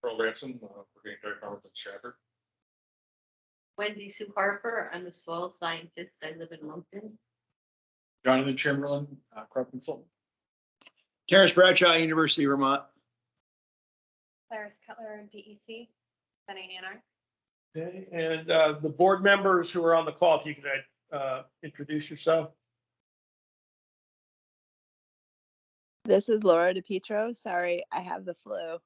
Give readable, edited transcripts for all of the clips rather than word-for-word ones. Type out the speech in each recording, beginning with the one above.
Earl Ransom, Brigadier Director of the Chapter. Wendy Sue Harper, I'm a soil scientist. I live in Moncton. Jonathan Chamberlain, crop consultant. Terrence Bradshaw, University of Vermont. Clarice Cutler, DEC, St. Ann Arbor. Okay, and the board members who are on the call, if you could introduce yourself. This is Laura DePietro. Sorry, I have the flu.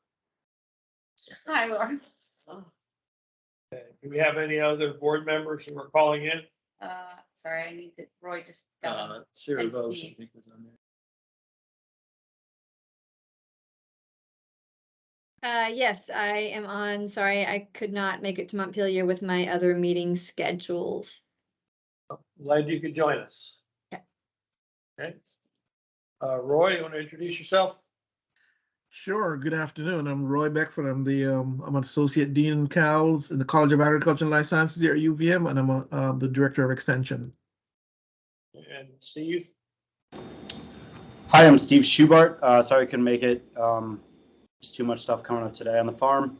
Hi, Laura. Okay, do we have any other board members who are calling in? Sorry, I need to, Roy just got Sarah And Vose, Steve. I think, was on there. Yes, I am on. Sorry, I could not make it to Montpelier with my other meeting schedules. Glad you could join us. Okay. Okay. Roy, you want to introduce yourself? Sure. Good afternoon. I'm Roy Beckford. I'm I'm an associate dean in CALS in the College of Agriculture and Life Sciences here at UVM, and I'm the director of extension. And Steve? Hi, I'm Steve Schubart. Sorry I couldn't make it. Just too much stuff coming up today on the farm.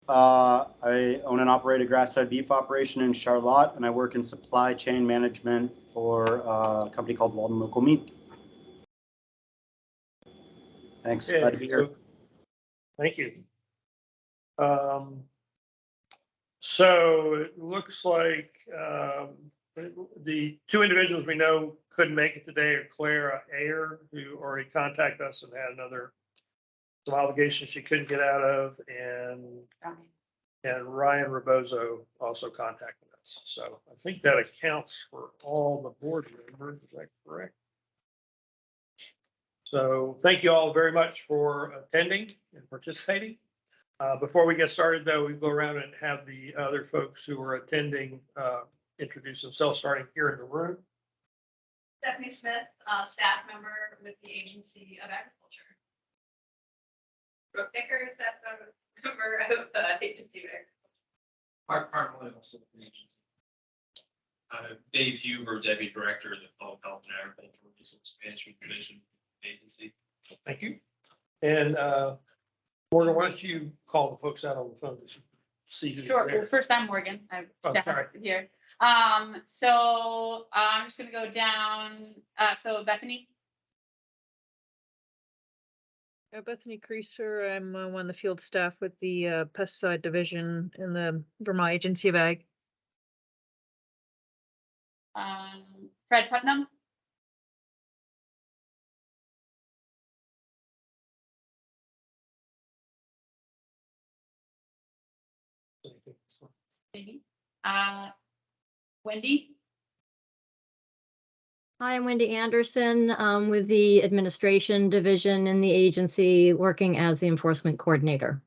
I own and operate a grass-fed beef operation in Charlotte, and I work in supply chain management for a company called Walden Local Meat. Thanks. Glad to be here. Thank you. So it looks like the two individuals we know couldn't make it today are Clara Ayer, who already contacted us and had some obligations she couldn't get out of, and Ryan Rebozo also contacted us. So I think that accounts for all the board members. Is that correct? So thank you all very much for attending and participating. Before we get started, though, we go around and have the other folks who are attending introduce themselves, starting here in the room. Stephanie Smith, staff member with the Agency of Agriculture. Brooke Dicker, staff member of the Agency of Agriculture. Mark Parmalee, also with the agency. Dave Huber, Deputy Director of the Public Health and Agricultural Resource Management Division Agency. Thank you. And Morgan, why don't you call the folks out on the phone to see who's Sure. there? Well, first, I'm Morgan. I'm Oh, staff sorry. here. So I'm just gonna go down. So Bethany. Bethany Creaser, I'm one of the field staff with the pesticide division in the Vermont Agency of Ag. Fred Putnam. Maybe. Wendy. Hi, I'm Wendy Anderson with the administration division in the agency, working as the enforcement coordinator.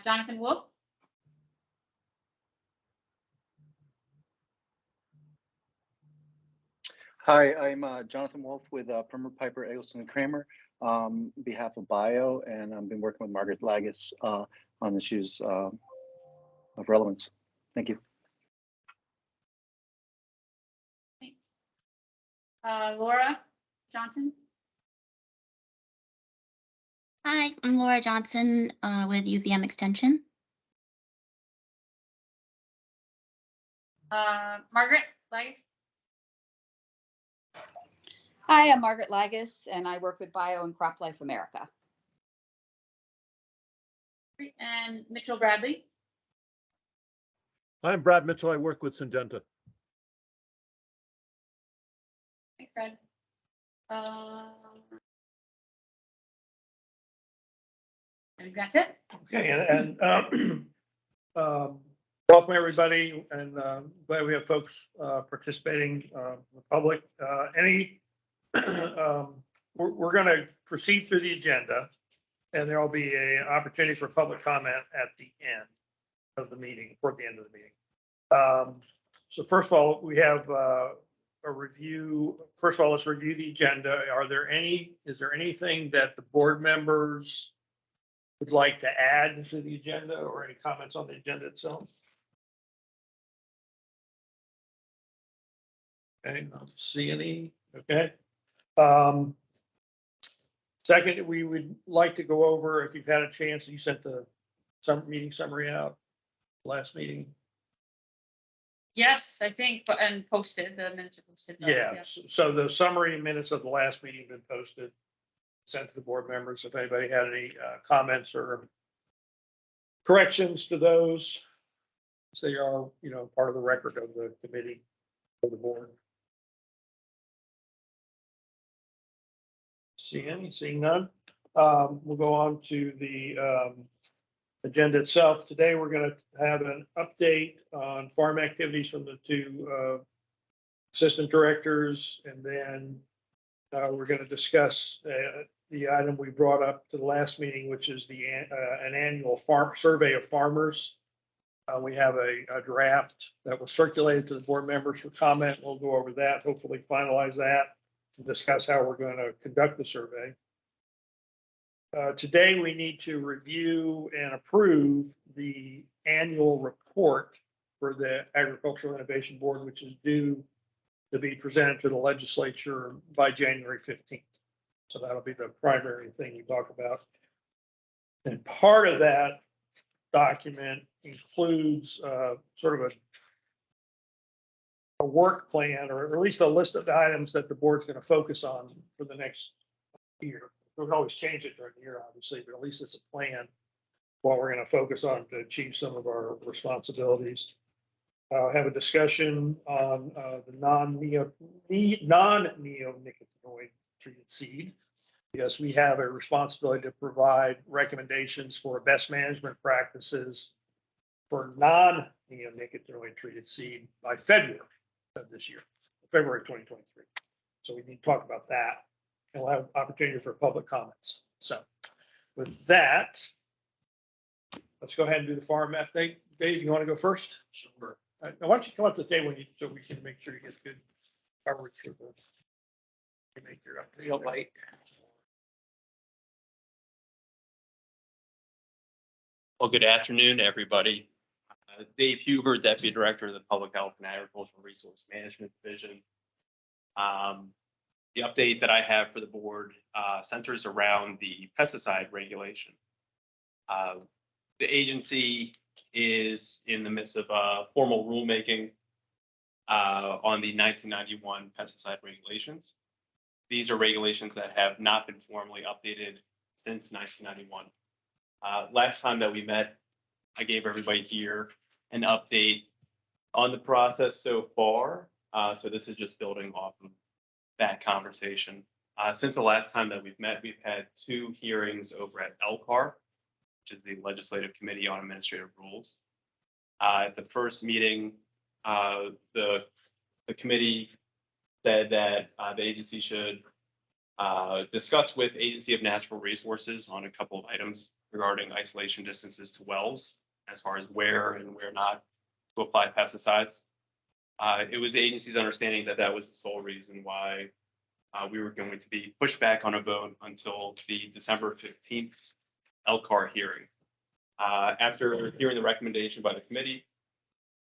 Jonathan Wolf. Hi, I'm Jonathan Wolf with Primer Piper, Eggleston and Kramer on behalf of Bio, and I've been working with Margaret Lagis on issues of relevance. Thank you. Thanks. Laura Johnson. Hi, I'm Laura Johnson with UVM Extension. Margaret Lagis. Hi, I'm Margaret Lagis, and I work with Bio and Crop Life America. And Mitchell Bradley. I'm Brad Mitchell. I work with Syngenta. Thanks, Fred. I think that's it. Okay, and welcome everybody, and glad we have folks participating in the public. We're going to proceed through the agenda, and there will be an opportunity for public comment at the end of the meeting, toward the end of the meeting. So first of all, we have a review. First of all, let's review the agenda. Is there anything that the board members would like to add to the agenda, or any comments on the agenda itself? Okay, I don't see any. Okay. Second, we would like to go over, if you've had a chance, you sent the meeting summary out last meeting. Yes, I think, and posted, the minutes are posted. Yeah, so the summary minutes of the last meeting have been posted, sent to the board members. If anybody had any comments or corrections to those, they are, part of the record of the committee of the board. Seeing none. We'll go on to the agenda itself. Today, we're going to have an update on farm activities from the two assistant directors, and then we're going to discuss the item we brought up to the last meeting, which is an annual farm survey of farmers. We have a draft that was circulated to the board members for comment. We'll go over that, hopefully finalize that, and discuss how we're going to conduct the survey. Today, we need to review and approve the annual report for the Agricultural Innovation Board, which is due to be presented to the legislature by January 15th. So that'll be the primary thing we talk about. And part of that document includes sort of a work plan, or at least a list of the items that the board's going to focus on for the next year. We can always change it during the year, obviously, but at least it's a plan what we're going to focus on to achieve some of our responsibilities. Have a discussion on the non-neonicotinoid treated seed. Yes, we have a responsibility to provide recommendations for best management practices for non-neonicotinoid treated seed by February of this year, February 2023. So we need to talk about that, and we'll have opportunity for public comments. So with that, let's go ahead and do the farm update. Dave, you want to go first? Sure. Why don't you come up to the table so we can make sure you get good coverage for the make your update. Well, good afternoon, everybody. Dave Huber, Deputy Director of the Public Health and Agricultural Resource Management Division. The update that I have for the board centers around the pesticide regulation. The agency is in the midst of formal rulemaking on the 1991 pesticide regulations. These are regulations that have not been formally updated since 1991. Last time that we met, I gave everybody here an update on the process so far. So this is just building off of that conversation. Since the last time that we've met, we've had 2 hearings over at LCAR, which is the Legislative Committee on Administrative Rules. At the first meeting, the committee said that the agency should discuss with Agency of Natural Resources on a couple of items regarding isolation distances to wells, as far as where and where not to apply pesticides. It was the agency's understanding that that was the sole reason why we were going to be pushed back on a vote until the December 15th LCAR hearing. After hearing the recommendation by the committee,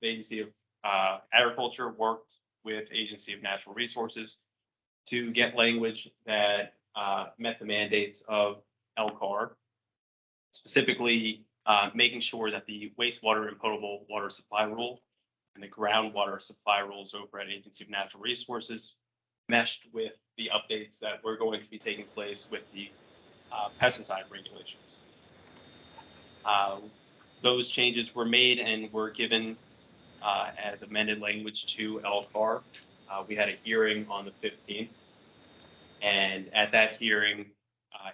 the Agency of Agriculture worked with Agency of Natural Resources to get language that met the mandates of LCAR, specifically making sure that the wastewater and potable water supply rule and the groundwater supply rules over at Agency of Natural Resources meshed with the updates that were going to be taking place with the pesticide regulations. Those changes were made and were given as amended language to LCAR. We had a hearing on the 15th, and at that hearing,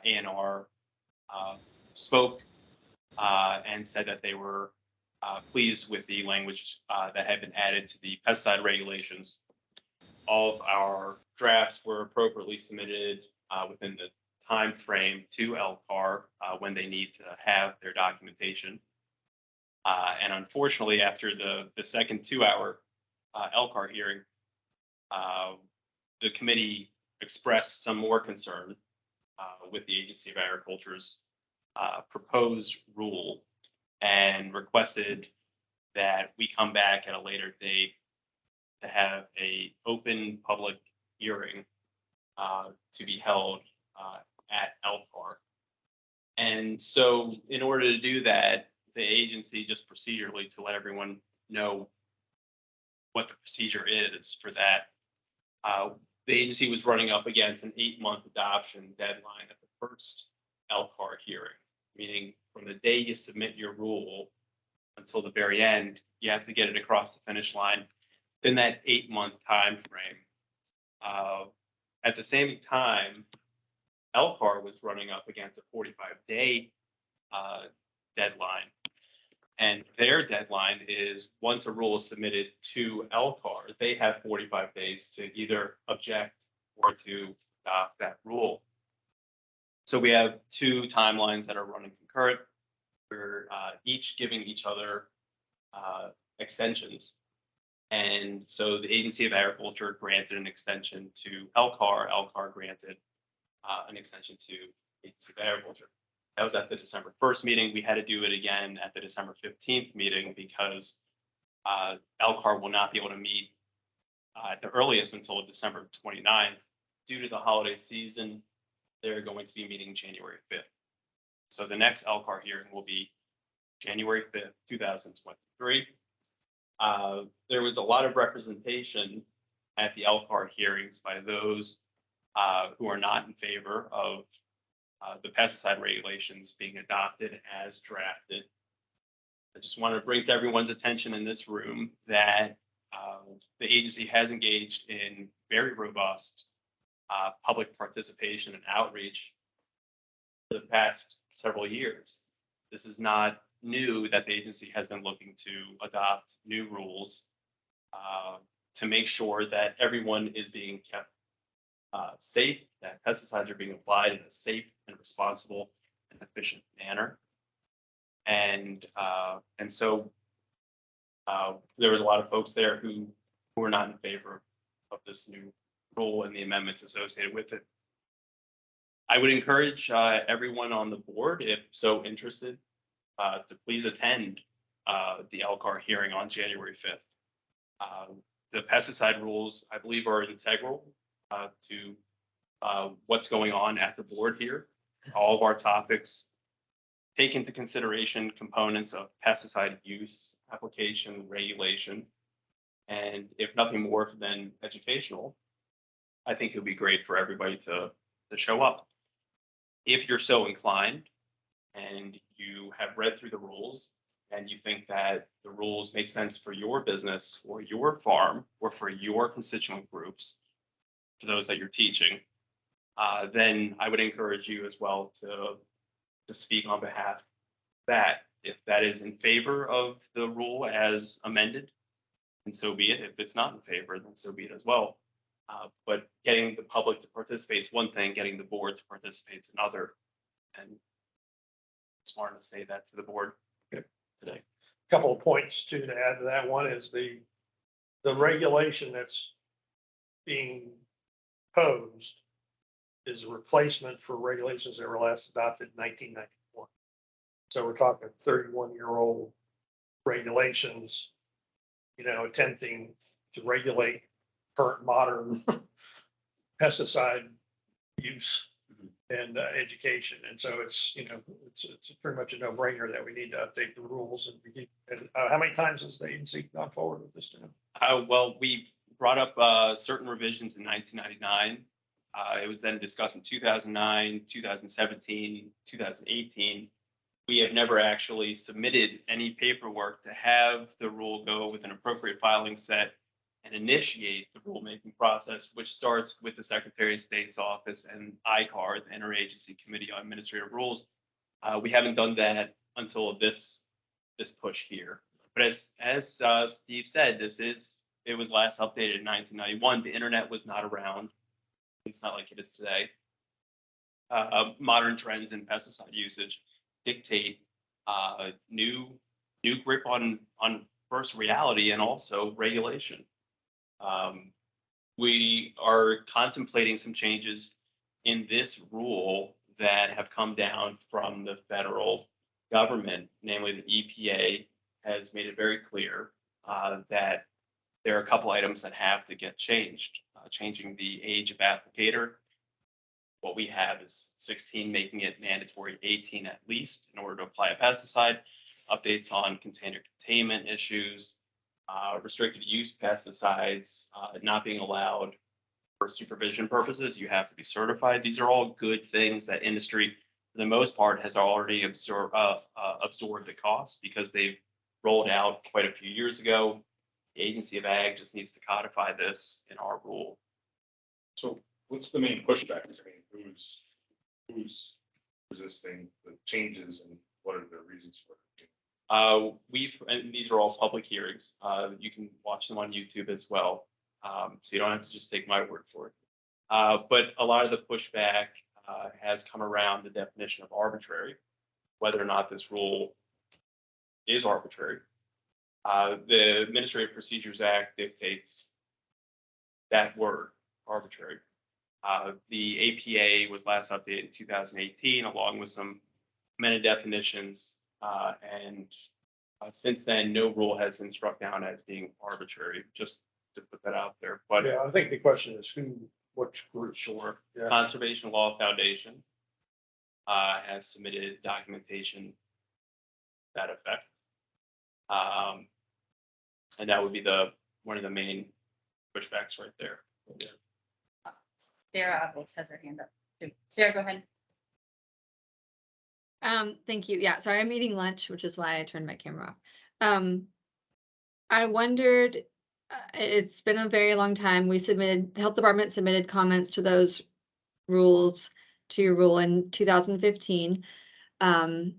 ANR spoke and said that they were pleased with the language that had been added to the pesticide regulations. All of our drafts were appropriately submitted within the time frame to LCAR when they need to have their documentation. And unfortunately, after the second 2-hour LCAR hearing, the committee expressed some more concern with the Agency of Agriculture's proposed rule and requested that we come back at a later date to have a open public hearing to be held at LCAR. And so in order to do that, the agency, just procedurally to let everyone know what the procedure is for that, the agency was running up against an 8-month adoption deadline at the first LCAR hearing, meaning from the day you submit your rule until the very end, you have to get it across the finish line in that 8-month time frame. At the same time, LCAR was running up against a 45-day deadline. And their deadline is once a rule is submitted to LCAR, they have 45 days to either object or to adopt that rule. So we have two timelines that are running concurrent. We're each giving each other extensions. And so the Agency of Agriculture granted an extension to LCAR. LCAR granted an extension to Agency of Agriculture. That was at the December 1st meeting. We had to do it again at the December 15th meeting because LCAR will not be able to meet at the earliest until December 29th. Due to the holiday season, they're going to be meeting January 5th. So the next LCAR hearing will be January 5th, 2023. There was a lot of representation at the LCAR hearings by those who are not in favor of the pesticide regulations being adopted as drafted. I just want to bring to everyone's attention in this room that the agency has engaged in very robust public participation and outreach for the past several years. This is not new that the agency has been looking to adopt new rules to make sure that everyone is being kept safe, that pesticides are being applied in a safe and responsible and efficient manner. And so there was a lot of folks there who were not in favor of this new rule and the amendments associated with it. I would encourage everyone on the board, if so interested, to please attend the LCAR hearing on January 5th. The pesticide rules, I believe, are integral to what's going on at the board here. All of our topics take into consideration components of pesticide use, application, regulation, and if nothing more than educational, I think it would be great for everybody to show up. If you're so inclined and you have read through the rules and you think that the rules make sense for your business or your farm or for your constituent groups, for those that you're teaching, then I would encourage you as well to speak on behalf of that. If that is in favor of the rule as amended, then so be it. If it's not in favor, then so be it as well. But getting the public to participate is one thing, getting the board to participate is another. And just wanted to say that to the board today. Couple of points to add to that. One is the regulation that's being posed is a replacement for regulations that were last adopted in 1991. So we're talking 31-year-old regulations, attempting to regulate current modern pesticide use and education. And so it's pretty much a no-brainer that we need to update the rules. And how many times has the agency gone forward with this now? Well, we brought up certain revisions in 1999. It was then discussed in 2009, 2017, 2018. We have never actually submitted any paperwork to have the rule go with an appropriate filing set and initiate the rulemaking process, which starts with the Secretary of State's office and ICAR, the Interagency Committee on Administrative Rules. We haven't done that until this push here. But as Steve said, it was last updated in 1991. The internet was not around. It's not like it is today. Modern trends in pesticide usage dictate new grip on first reality and also regulation. We are contemplating some changes in this rule that have come down from the federal government, namely the EPA has made it very clear that there are a couple items that have to get changed, changing the age of applicator What we have is 16, making it mandatory 18 at least in order to apply a pesticide. Updates on container containment issues, restricted use pesticides, not being allowed for supervision purposes. You have to be certified. These are all good things that industry, for the most part, has already absorbed the cost because they've rolled out quite a few years ago. The Agency of Ag just needs to codify this in our rule. So what's the main pushback? I mean, who's resisting the changes and what are the reasons for it? And these are all public hearings. You can watch them on YouTube as well. So you don't have to just take my word for it. But a lot of the pushback has come around the definition of arbitrary, whether or not this rule is arbitrary. The Administrative Procedures Act dictates that word, arbitrary. The APA was last updated in 2018, along with some amended definitions. And since then, no rule has been struck down as being arbitrary, just to put that out there. But Yeah, I think the question is which group? sure, Yeah. Conservation Law Foundation has submitted documentation to that effect. And that would be one of the main pushbacks right there. Sarah Brooks has her hand up too. Sarah, go ahead. Thank you. Yeah, sorry, I'm eating lunch, which is why I turned my camera off. I wondered, it's been a very long time. The health department submitted comments to those rules, to your rule in 2015. I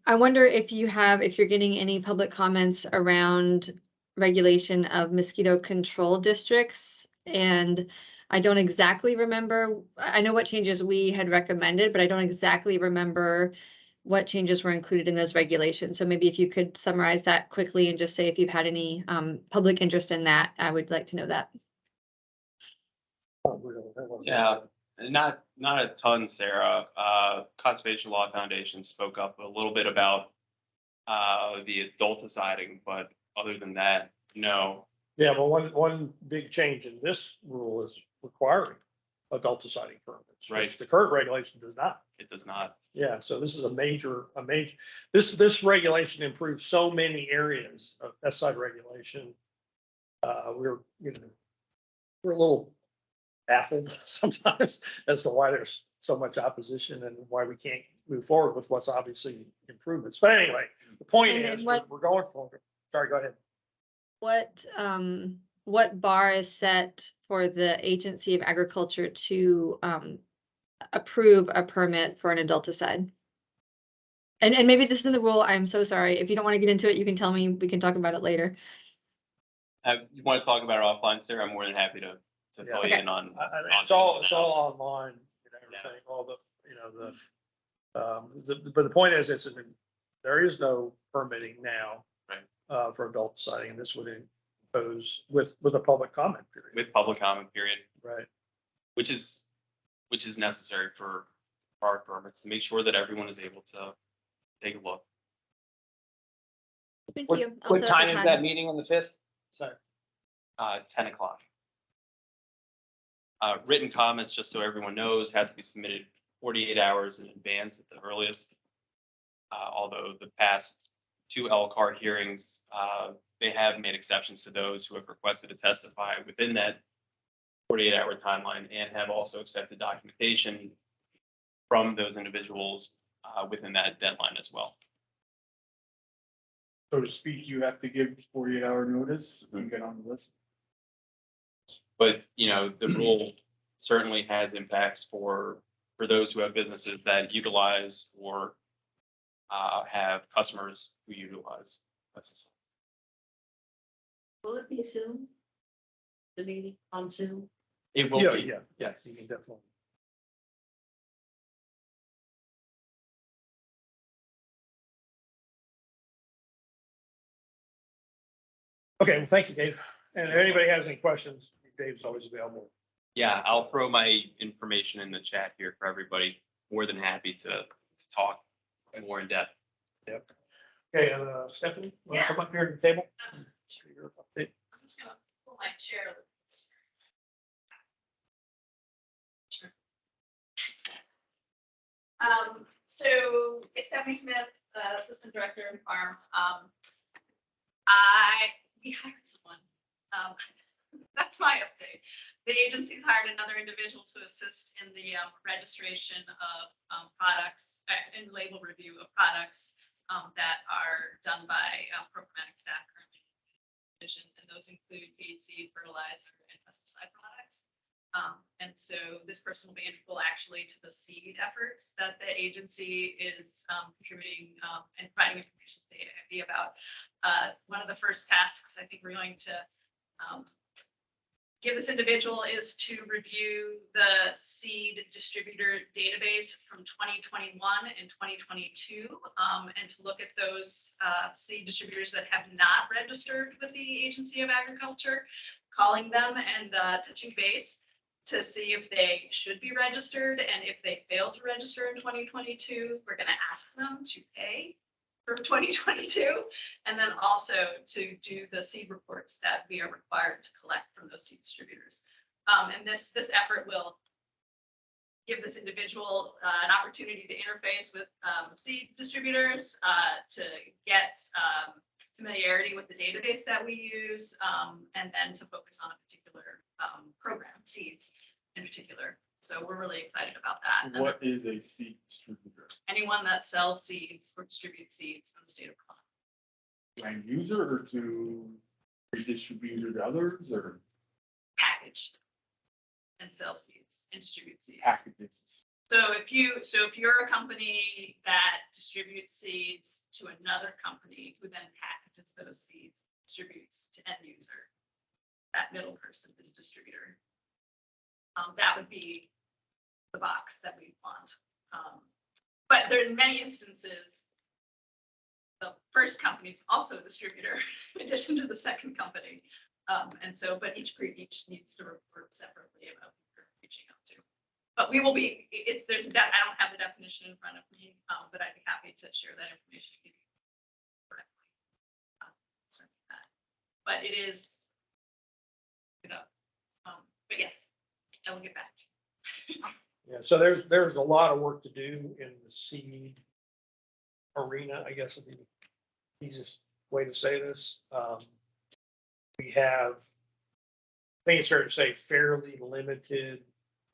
wonder if you're getting any public comments around regulation of mosquito control districts. And I don't exactly remember, I know what changes we had recommended, but I don't exactly remember what changes were included in those regulations. So maybe if you could summarize that quickly and just say if you've had any public interest in that, I would like to know that. Yeah, not a ton, Sarah. Conservation Law Foundation spoke up a little bit about the adulticiding, but other than that, no. Yeah, but one big change in this rule is requiring adulticiding permits. Right. Which the current regulation does not. It does not. Yeah, so this is a major, this regulation improves so many areas of pesticide regulation. We're a little baffled sometimes as to why there's so much opposition and why we can't move forward with what's obviously improvements. But anyway, the point And then is, we're going for it. Sorry, go ahead. What bar is set for the Agency of Agriculture to approve a permit for an adulticide? And maybe this is in the rule. I'm so sorry. If you don't want to get into it, you can tell me. We can talk about it later. You want to talk about it offline, Sarah? I'm more than happy to fill you in on. I mean, on it's all ins and outs. online and everything, all but the point is, there is no permitting now. Right. For adulticiding, and this would impose with a public comment period. With public comment period, Right. which is necessary for our permits to make sure that everyone is able to take a look. Thank What, you. I'll what set up a time is that meeting on the 5th? Sorry. 10 o'clock. Written comments, just so everyone knows, have to be submitted 48 hours in advance at the earliest. Although the past 2 LCAR hearings, they have made exceptions to those who have requested to testify within that 48-hour timeline and have also accepted documentation from those individuals within that deadline as well. So to speak, you have to give 48-hour notice and get on the list. But, the rule certainly has impacts for those who have businesses that utilize or have customers who utilize pesticides. Will it be Zoom? The meeting on Zoom? It will Yeah, be. yeah, yes, you can definitely. Okay, well, thank you, Dave. And if anybody has any questions, Dave's always available. Yeah, I'll throw my information in the chat here for everybody. More than happy to talk more in depth. Yep. Okay, Stephanie, want to come up here to the table? I'm just gonna pull my chair. Sure. So it's Stephanie Smith, Assistant Director of Farm. We hired someone. That's my update. The agency's hired another individual to assist in the registration of products and label review of products that are done by programmatic staff currently. And those include feed, seed, fertilizer, and pesticide products. And so this person will be integral actually to the seed efforts that the agency is contributing and providing information to the AIB about. One of the first tasks I think we're going to give this individual is to review the seed distributor database from 2021 and 2022, and to look at those seed distributors that have not registered with the Agency of Agriculture, calling them and touching base to see if they should be registered. And if they fail to register in 2022, we're going to ask them to pay for 2022, and then also to do the seed reports that we are required to collect from those seed distributors. And this effort will give this individual an opportunity to interface with seed distributors, to get familiarity with the database that we use, and then to focus on a particular program, seeds in particular. So we're really excited about that. What is a seed distributor? Anyone that sells seeds or distributes seeds in the state of Vermont. End user or to redistribute to others or Package and sell seeds and distribute seeds. packages? So if you're a company that distributes seeds to another company who then packages those seeds, distributes to end user, that middle person is a distributor. That would be the box that we want. But there are many instances, the first company is also a distributor in addition to the second company. And so, but each needs to report separately about who they're reaching out to. But we will be, I don't have the definition in front of me, but I'd be happy to share that information. Correctly. But it is, but yes, I will get back to you. Yeah, so there's a lot of work to do in the seed arena, I guess would be the easiest way to say this. We have, I think it's fair to say, fairly limited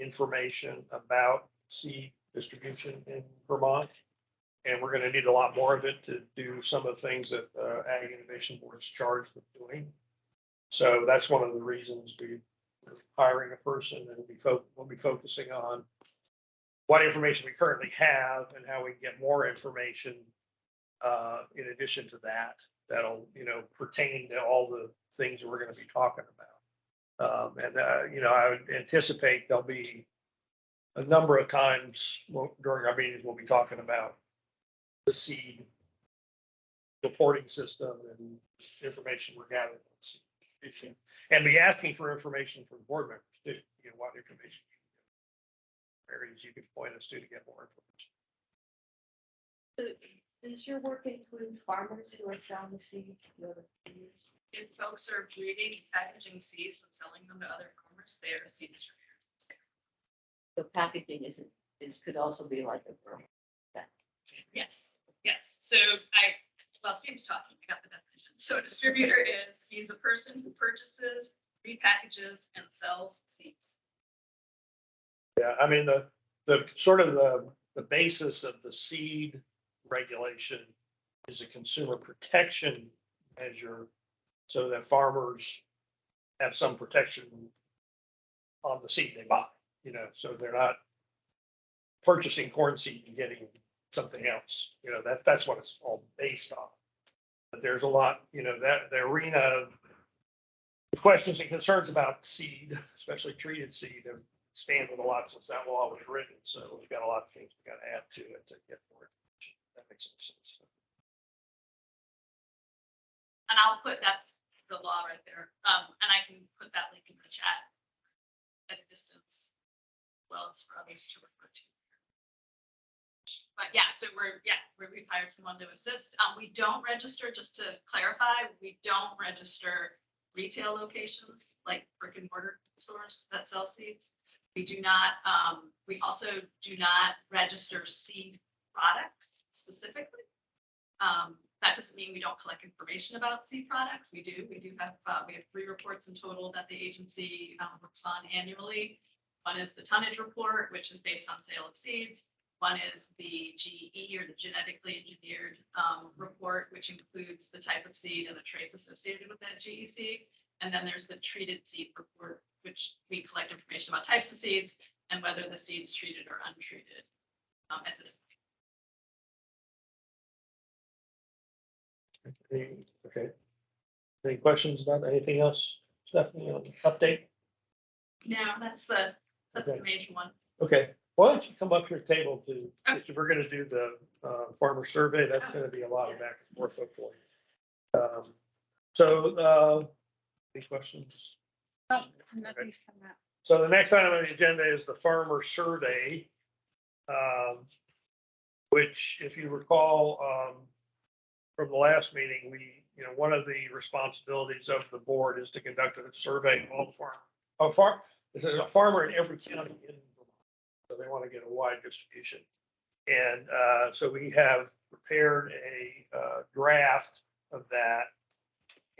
information about seed distribution in Vermont. And we're going to need a lot more of it to do some of the things that the Ag Innovation Board is charged with doing. So that's one of the reasons we're hiring a person, and we'll be focusing on what information we currently have and how we can get more information in addition to that, that'll, pertain to all the things that we're going to be talking about. I would anticipate there'll be a number of times during our meetings, we'll be talking about the seed reporting system and information we're gathering on seed distribution, and be asking for information from board members too. What information areas you could point us to get more information. Does your work include farmers who are selling the seeds to other farmers? If folks are breeding, packaging seeds and selling them to other farmers, they are seed distributors. So packaging could also be like a firm. Yes. So while Steve's talking, I got the definition. So a distributor he's a person who purchases, repackages, and sells seeds. Yeah, I mean, the sort of the basis of the seed regulation is a consumer protection measure so that farmers have some protection on the seed they buy, so they're not purchasing corn seed and getting something else, that's what it's all based on. But there's a lot, that the arena of questions and concerns about seed, especially treated seed, have expanded a lot since that law was written. So we've got a lot of things we got to add to it to get more information. That makes some sense. And I'll put, that's the law right there. And I can put that link in the chat at a distance, as well as for others to refer to. But yeah, so we've hired someone to assist. We don't register, just to clarify, we don't register retail locations like brick and mortar stores that sell seeds. We do not, we also do not register seed products specifically. That doesn't mean we don't collect information about seed products. We do. We have 3 reports in total that the agency works on annually. One is the tonnage report, which is based on sale of seeds. One is the GE, or the genetically engineered report, which includes the type of seed and the traits associated with that GE seed. And then there's the treated seed report, which we collect information about types of seeds and whether the seed is treated or untreated at this point. Okay. Any questions about anything else? Stephanie, update? No, that's the Okay. major one. Okay, why don't you come up here table to, if we're gonna do the farmer survey, that's gonna be a lot of back and forth hopefully. Any questions? Oh, nothing's coming up. So the next item on the agenda is the farmer survey. Which, if you recall, from the last meeting, one of the responsibilities of the board is to conduct a survey of all the there's a farmer in every county in Vermont. So they want to get a wide distribution. And so we have prepared a draft of that.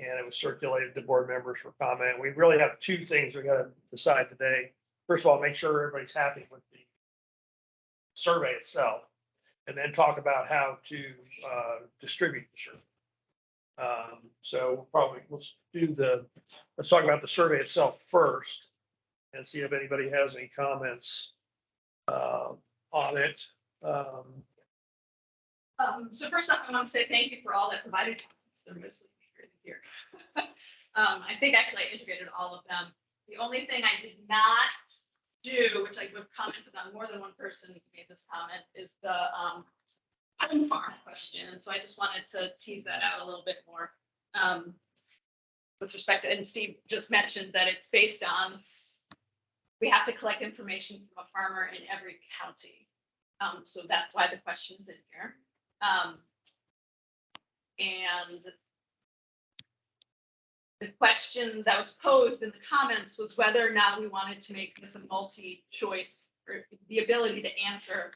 And it was circulated to board members for comment. We really have 2 things we got to decide today. First of all, make sure everybody's happy with the survey itself, and then talk about how to distribute the survey. So let's talk about the survey itself first and see if anybody has any comments on it. So first off, I want to say thank you for all that provided comments. They're mostly here. I think actually I integrated all of them. The only thing I did not do, which I would have commented on, more than one person made this comment, is the home farm question. So I just wanted to tease that out a little bit more with respect to, and Steve just mentioned that it's based on, we have to collect information from a farmer in every county. So that's why the question's in here. And the question that was posed in the comments was whether or not we wanted to make this a multi-choice, or the ability to answer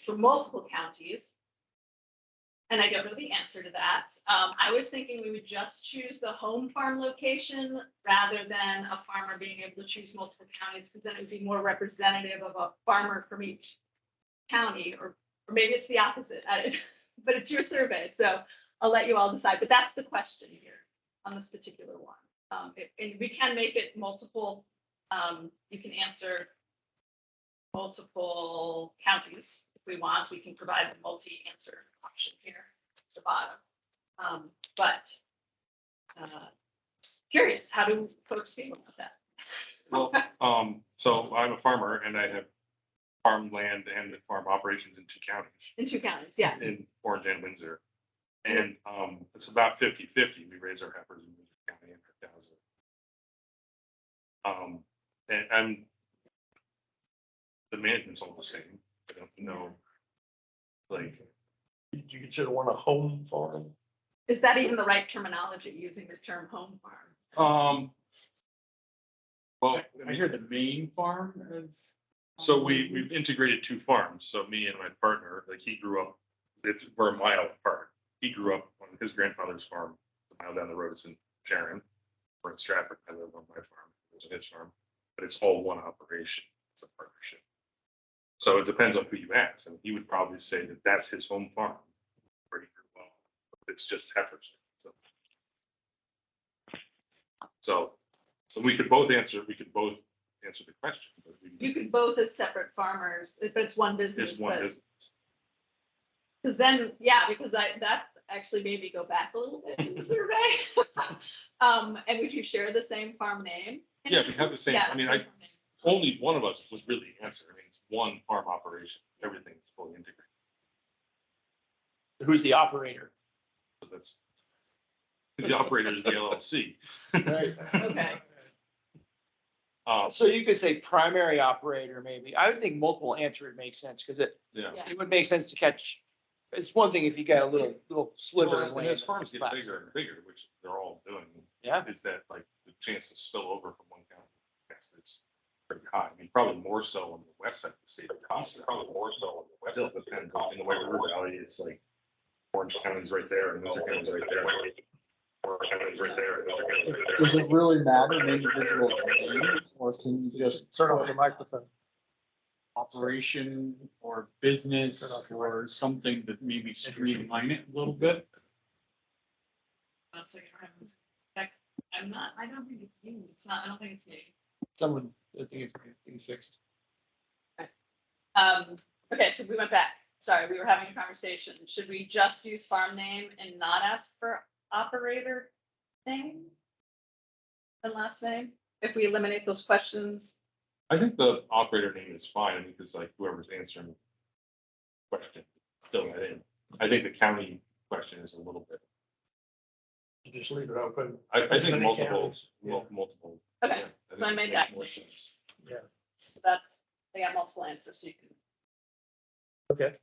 for multiple counties. And I don't know the answer to that. I was thinking we would just choose the home farm location rather than a farmer being able to choose multiple counties, because then it would be more representative of a farmer from each county, or maybe it's the opposite. But it's your survey, so I'll let you all decide. But that's the question here on this particular one. And we can make it multiple. You can answer multiple counties if we want. We can provide a multi-answer option here at the bottom. But curious, how do folks feel about that? Well, so I'm a farmer and I have farmland and farm operations in 2 counties. In 2 counties, yeah. In Orange and Windsor. And it's about 50-50. We raise our heifers in Windsor County and our cows. And the management's all the same. I don't know. Like, Do you consider one a home farm? Is that even the right terminology, using the term home farm? Well, I hear the main farm is. so we've integrated 2 farms. So me and my partner, like he grew up, we're a mile apart. He grew up on his grandfather's farm, a mile down the road. It's in Sharon. We're in Stratford. I live on my farm. It's his farm, but it's all one operation. It's a partnership. So it depends on who you ask. And he would probably say that that's his home farm. Where he grew up. It's just heifers. So we could both answer the question. But You could both as separate farmers, but it's one business. It's one business. Because then, yeah, because that actually made me go back a little bit in the survey. And would you share the same farm name? Yeah, we have the same. Yeah, I mean, same farm name. only one of us was really the answer. I mean, it's one farm operation. Everything is fully integrated. Who's the operator? So that's the operator is the LLC. Right. Okay. So you could say primary operator, maybe. I would think multiple answer would make sense, because it Yeah. would make sense to catch. It's one thing if you got a little sliver Well, of and land. as farms get bigger and bigger, which they're all doing. Yeah. Is that like the chance to spill over from one county? Yes, it's pretty high. I mean, probably more so on the west side of the state. Probably more so on the west. Still depends on in the White River Valley. It's like Orange County's right there and Windsor County's right there. Orange County's right there. and Windsor County's right there. Does it really matter an individual name, or can you just Turn off the microphone. operation or business or something that maybe streamline it a little bit? That's like, I'm not, I don't think it's you, it's not, I don't think it's me. Someone, I think it's fixed. Okay, so we went back. Sorry, we were having a conversation. Should we just use farm name and not ask for operator name? And last name, if we eliminate those questions? I think the operator name is fine because like whoever's answering the question, fill that in. I think the county question is a little bit. You just leave it open. I As think many multiple, counties, yeah. multiple. Okay, yeah, so I think it made makes that more clear. sense. Yeah, So that's, they got multiple answers, so you can. okay.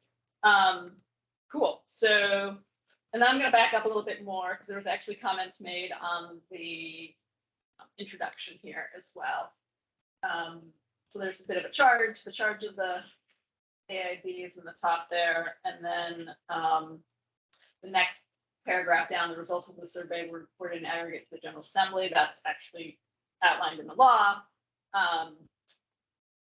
Cool, so, and then I'm gonna back up a little bit more, because there was actually comments made on the introduction here as well. So there's a bit of a charge, the charge of the AIB is in the top there, and then, the next paragraph down, the results of the survey were reported in aggregate to the General Assembly, that's actually outlined in the law.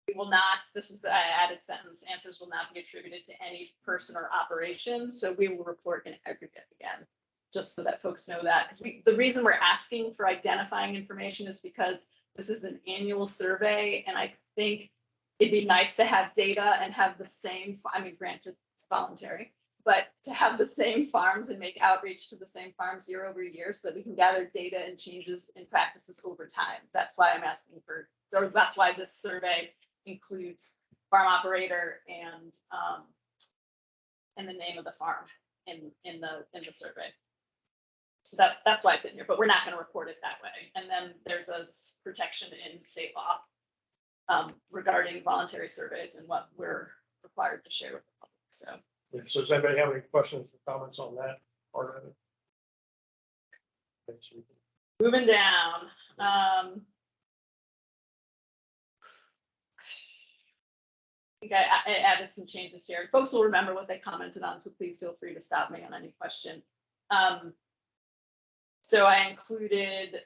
We will not, this is the added sentence, answers will not be attributed to any person or operation, so we will report in aggregate again, just so that folks know that. Because the reason we're asking for identifying information is because this is an annual survey, and I think it'd be nice to have data and have the same, I mean, granted, it's voluntary, but to have the same farms and make outreach to the same farms year over year so that we can gather data and changes in practices over time. That's why I'm asking for, or that's why this survey includes farm operator and the name of the farm in the survey. So that's why it's in here, but we're not going to report it that way. And then there's a protection in state law regarding voluntary surveys and what we're required to share with the public. So. Yeah, so does anybody have any questions or comments on that part of it? Moving down. I think I added some changes here. Folks will remember what they commented on, so please feel free to stop me on any question. So I included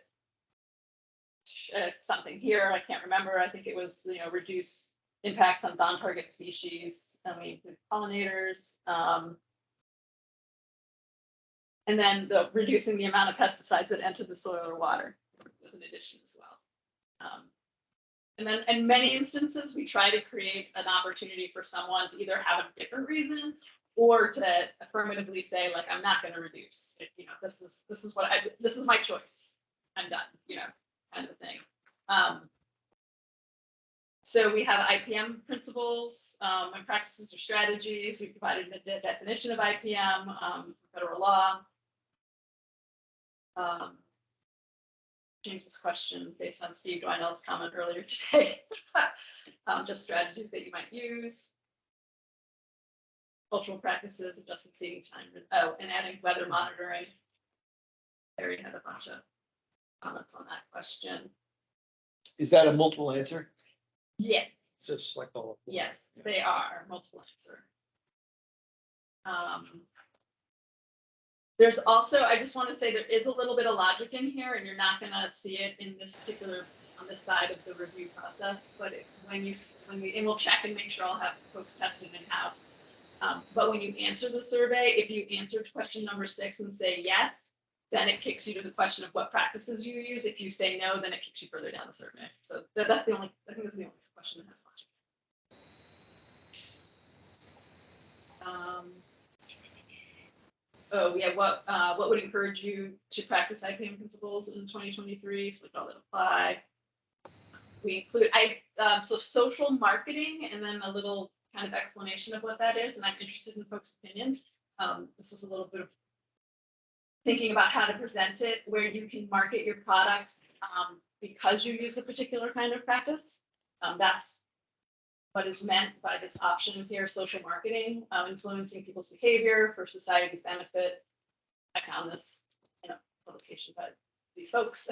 something here. I can't remember. I think it was, reduce impacts on non-target species, and we include pollinators. And then reducing the amount of pesticides that enter the soil or water was an addition as well. And then in many instances, we try to create an opportunity for someone to either have a different reason or to affirmatively say, like, I'm not going to reduce. This is my choice. I'm done, kind of thing. So we have IPM principles and practices or strategies. We provided the definition of IPM, federal law. Change this question based on Steve Dwinell's comment earlier today. Just strategies that you might use. Cultural practices, adjusted seeding time. Oh, and adding weather monitoring. Larry had a bunch of comments on that question. Is that a multiple answer? Yes. Just like all. Yes, they are multiple answer. There's also, I just want to say there is a little bit of logic in here, and you're not going to see it in this particular, on this side of the review process, but and we'll check and make sure I'll have folks tested in-house. But when you answer the survey, if you answer question number 6 and say yes, then it kicks you to the question of what practices you use. If you say no, then it kicks you further down the survey. So that's I think that's the only question that has logic. Oh yeah, what would encourage you to practice IPM principles in 2023? So all that apply. We include so social marketing, and then a little kind of explanation of what that is. And I'm interested in folks' opinion. This was a little bit of thinking about how to present it, where you can market your products because you use a particular kind of practice. That's what is meant by this option here, social marketing, influencing people's behavior for society's benefit. I found this in a publication by these folks.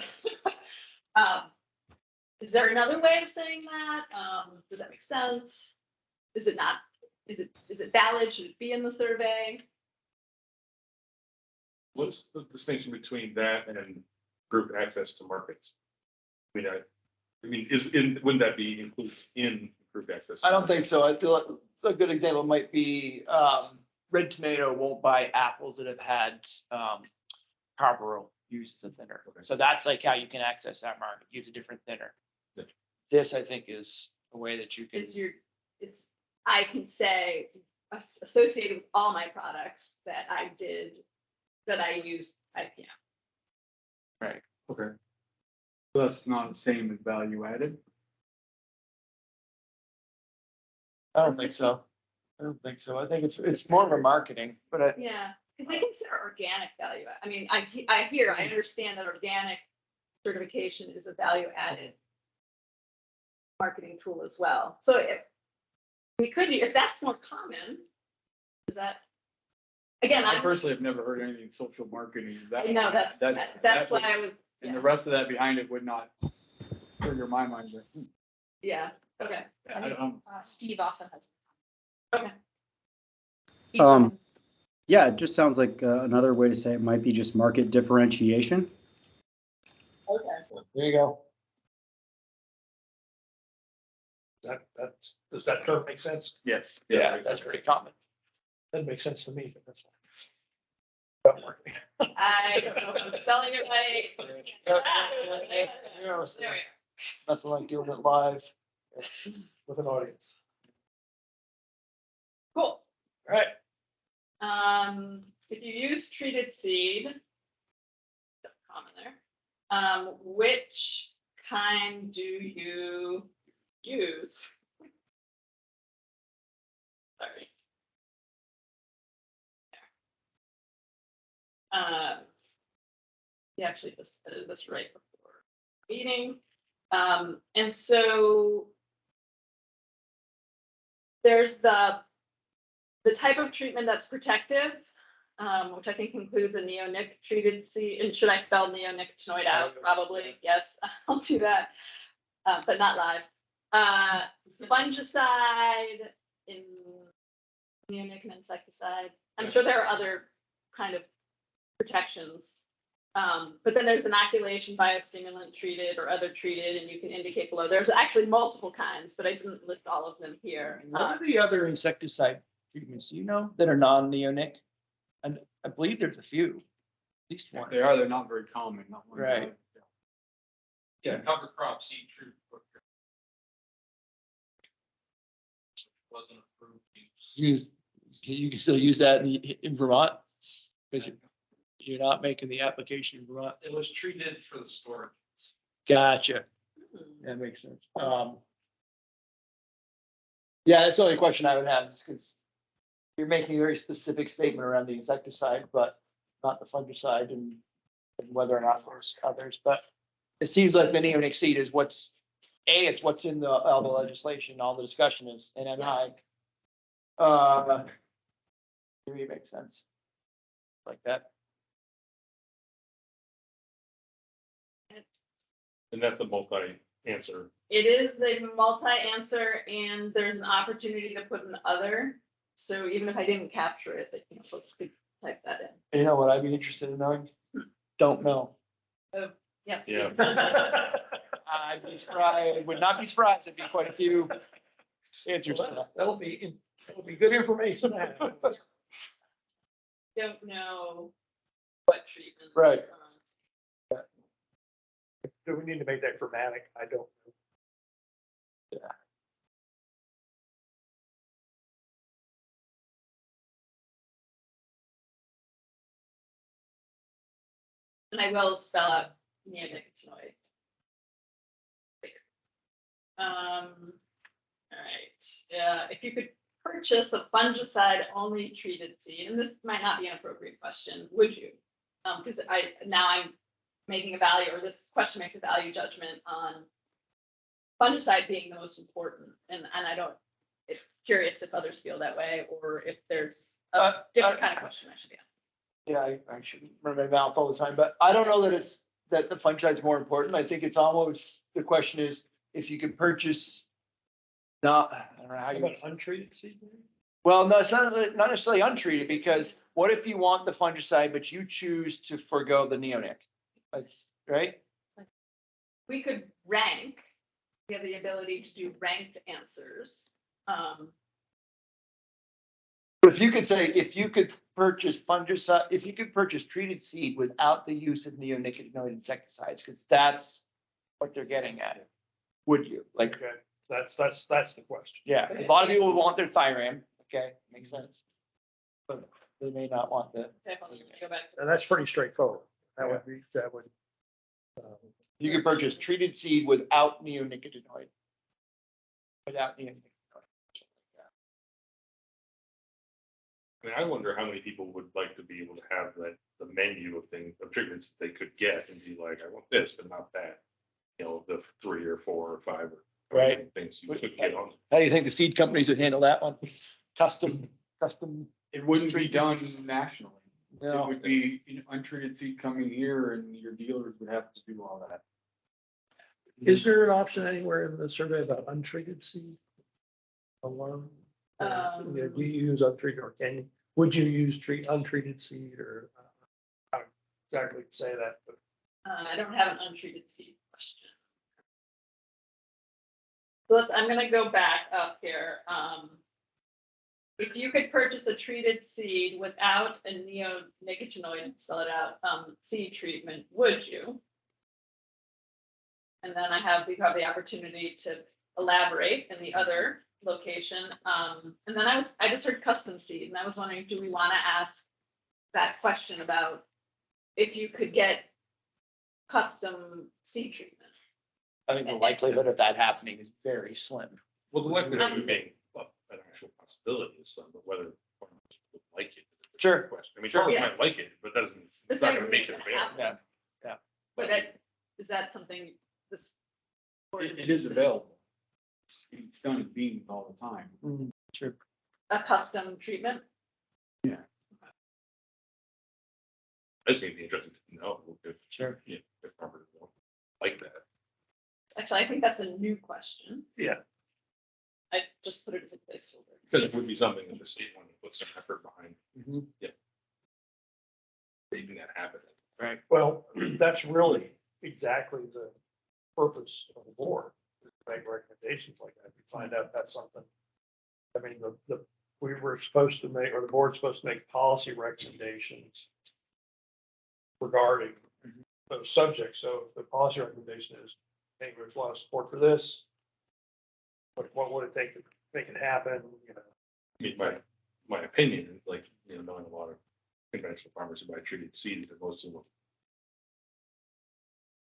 Is there another way of saying that? Does that make sense? Is it not? Is it valid? Should it be in the survey? What's the distinction between that and group access to markets? I mean, wouldn't that be included in group access? I don't think so. I feel like a good example might be, Red Tomato won't buy apples that have had, carbaryl used as a thinner. So that's like how you can access that market, use a different thinner. This, I think, is a way that you can. I can say associated with all my products that I used IPM. Right. Okay. That's not the same as value added. I don't think so. I think it's more of a marketing, but Yeah, because they consider organic value. I mean, I understand that organic certification is a value added marketing tool as well. So if that's more common, is that, again, I personally have never heard anything social marketing. No, that's why I was. And the rest of that behind it would not trigger my mind. But, Yeah, okay. I don't. Steve also has. Okay. Yeah, it just sounds like another way to say it might be just market differentiation. Okay. there you go. Does that term make sense? Yes. Yeah, that's very common. That makes sense to me, but that's fine. I don't know if I'm spelling it right. Yeah, There we are. nothing like doing it live. With an audience. Cool. All right. If you use treated seed, comment there. Which kind do you use? Sorry. You actually just edited this right before meeting. And so there's the type of treatment that's protective, which I think includes a neonic treated seed. And should I spell neonicotinoid out? Probably, yes, I'll do that, but not live. Fungicide, in neonic and insecticide. I'm sure there are other kind of protections. But then there's inoculation, biostimulant treated or other treated, and you can indicate below. There's actually multiple kinds, but I didn't list all of them here. What are the other insecticide treatments, do you know, that are non-neonic? And I believe there's a few, at least one. They're not very common. Not one. Right. Yeah, cover crop seed true. Wasn't approved. You can still use that in Vermont? Because you're not making the application in Vermont. It was treated for the storage. Gotcha. That makes sense. Yeah, that's the only question I would have, is because you're making a very specific statement around the insecticide, but not the fungicide, and whether or not there's others. But it seems like the neonic seed is it's what's in all the legislation, all the discussion is in NI. Maybe it makes sense like that. And that's a multi-answer. It is a multi-answer, and there's an opportunity to put an other. So even if I didn't capture it, that, folks could type that in. You know what I'd be interested in knowing? Don't know. Oh, yes. Yeah. I'd be surprised. I would not be surprised if be quite a few answers to that. That'll be good information to have. Don't know what treatment. Right. Do we need to make that grammatic? I don't know. Yeah. And I will spell out neonicotinoid. All right. If you could purchase a fungicide only treated seed, and this might not be an appropriate question, would you? Because I'm making a value, or this question makes a value judgment on fungicide being the most important, and it's curious if others feel that way, or if there's a different kind of question I should be asking. Yeah, I shouldn't run my mouth all the time, but I don't know that the fungicide is more important. I think it's almost, the question is, if you could purchase. Not, I don't know how How you. about untreated seed? Well, no, it's not necessarily untreated, because what if you want the fungicide, but you choose to forego the neonic? That's right? We could rank, we have the ability to do ranked answers. But if you could say, if you could purchase fungicide, if you could purchase treated seed without the use of neonicotinoid insecticides, because that's what they're getting at, would you? Like, Okay, that's the question. yeah, a lot of people want their Thyram, okay, makes sense. But they may not want the, Definitely go back to. And that's pretty straightforward. That would. you could purchase treated seed without neonicotinoid. Without neonicotinoid. I mean, I wonder how many people would like to be able to have that, the menu of things, of treatments that they could get and be like, I want this, but not that. You know, the 3 or 4 or 5 or Right. things you could get on. How do you think the seed companies would handle that one? Custom. It wouldn't be done nationally. It No. would be untreated seed coming here and your dealers would have to do all that. Is there an option anywhere in the survey about untreated seed? Alone? Yeah, do you use untreated, or would you use untreated seed, or I don't exactly say that, but. I don't have an untreated seed question. So I'm gonna go back up here. If you could purchase a treated seed without a neonicotinoid, spell it out, seed treatment, would you? And then we have the opportunity to elaborate in the other location. And then I just heard custom seed, and I was wondering, do we want to ask that question about if you could get custom seed treatment? I think the likelihood of that happening is very slim. Well, the likelihood of being an actual possibility is some, but whether farmers would like it. is a Sure. different question. I mean, Sure. farmers Yeah. might like it, but that doesn't, it's It's not not gonna make it gonna available. happen. Yeah. But is that something this? It is available. It's done in beans all the time. Sure. A custom treatment? Yeah. I just think it'd be interesting to know if. Sure. Yeah, if farmers don't like that. Actually, I think that's a new question. Yeah. I just put it as a placeholder. Because it would be something that the state wanted to put some effort behind. Mhm. Yeah. Making that happen. Right. Well, that's really exactly the purpose of the board, is to make recommendations like that. If you find out that's something. I mean, we were supposed to make, or the board's supposed to make policy recommendations regarding those subjects. So if the policy recommendation is, hey, there's a lot of support for this, what would it take to make it happen, you know? I mean, my opinion, like, you know, knowing a lot of conventional farmers who buy treated seeds, that most of them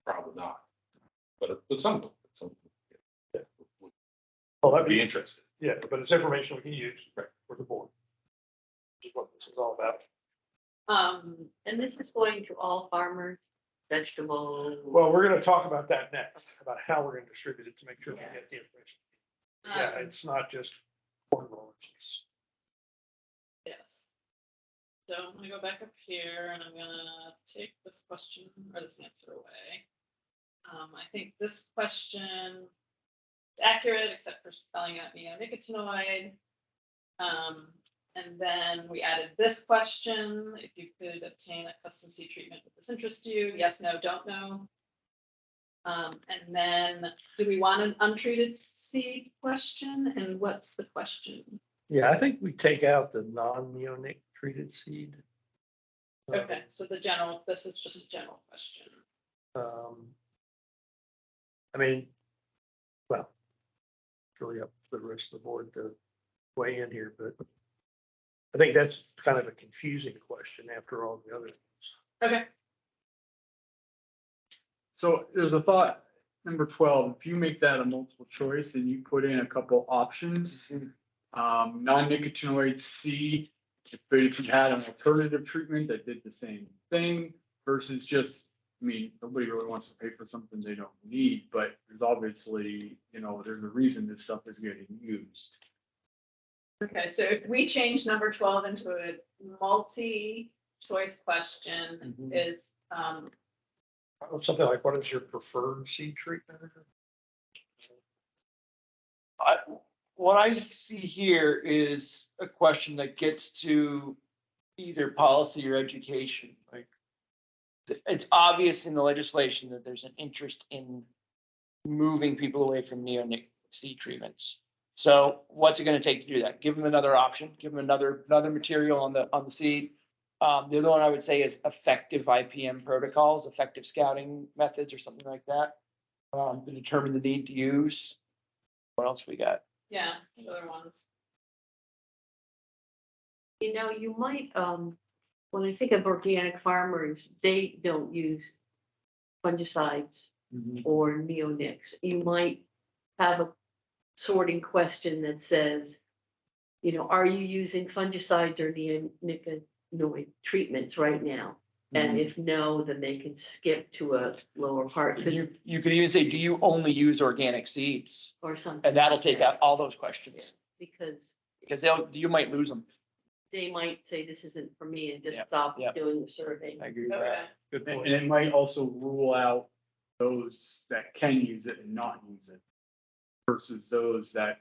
probably not. But some of them, yeah, Well, would that'd be be, interested. yeah, but it's information we can use Right. for the board. Which is what this is all about. And this is going to all farmers, vegetables. Well, we're gonna talk about that next, about how we're gonna distribute it to make sure we get the information. Yeah, it's not just corn growers. Yes. So I'm gonna go back up here and I'm gonna take this question or this answer away. I think this question is accurate except for spelling out neonicotinoid. And then we added this question, if you could obtain a custom seed treatment, would this interest you? Yes, no, don't know. And then do we want an untreated seed question? And what's the question? Yeah, I think we take out the non-neonic treated seed. Okay, so this is just a general question. I mean, well, it's really up to the rest of the board to weigh in here, but I think that's kind of a confusing question after all the other ones. Okay. So there's a thought, number 12, if you make that a multiple choice and you put in a couple options, non-nicotinoid seed, if you had an alternative treatment that did the same thing versus just, I mean, nobody really wants to pay for something they don't need, but there's obviously, you know, there's a reason this stuff is getting used. Okay, so if we change number 12 into a multi-choice question, is Something like, what is your preferred seed treatment? What I see here is a question that gets to either policy or education, like. It's obvious in the legislation that there's an interest in moving people away from neonic seed treatments. So what's it gonna take to do that? Give them another option, give them another material on the seed. The other one I would say is effective IPM protocols, effective scouting methods or something like that. To determine the need to use. What else we got? Yeah, the other ones. You know, you might, when I think of organic farmers, they don't use fungicides or neonics. You might have a sorting question that says, you know, are you using fungicides or neonicotinoid treatments right now? And if no, then they can skip to a lower part. You could even say, do you only use organic seeds? Or something. And that'll take out all those questions, Because because you might lose them. they might say this isn't for me and just Yep, stop yep. doing the survey. I agree with Okay. that. Good point. And it might also rule out those that can use it and not use it versus those that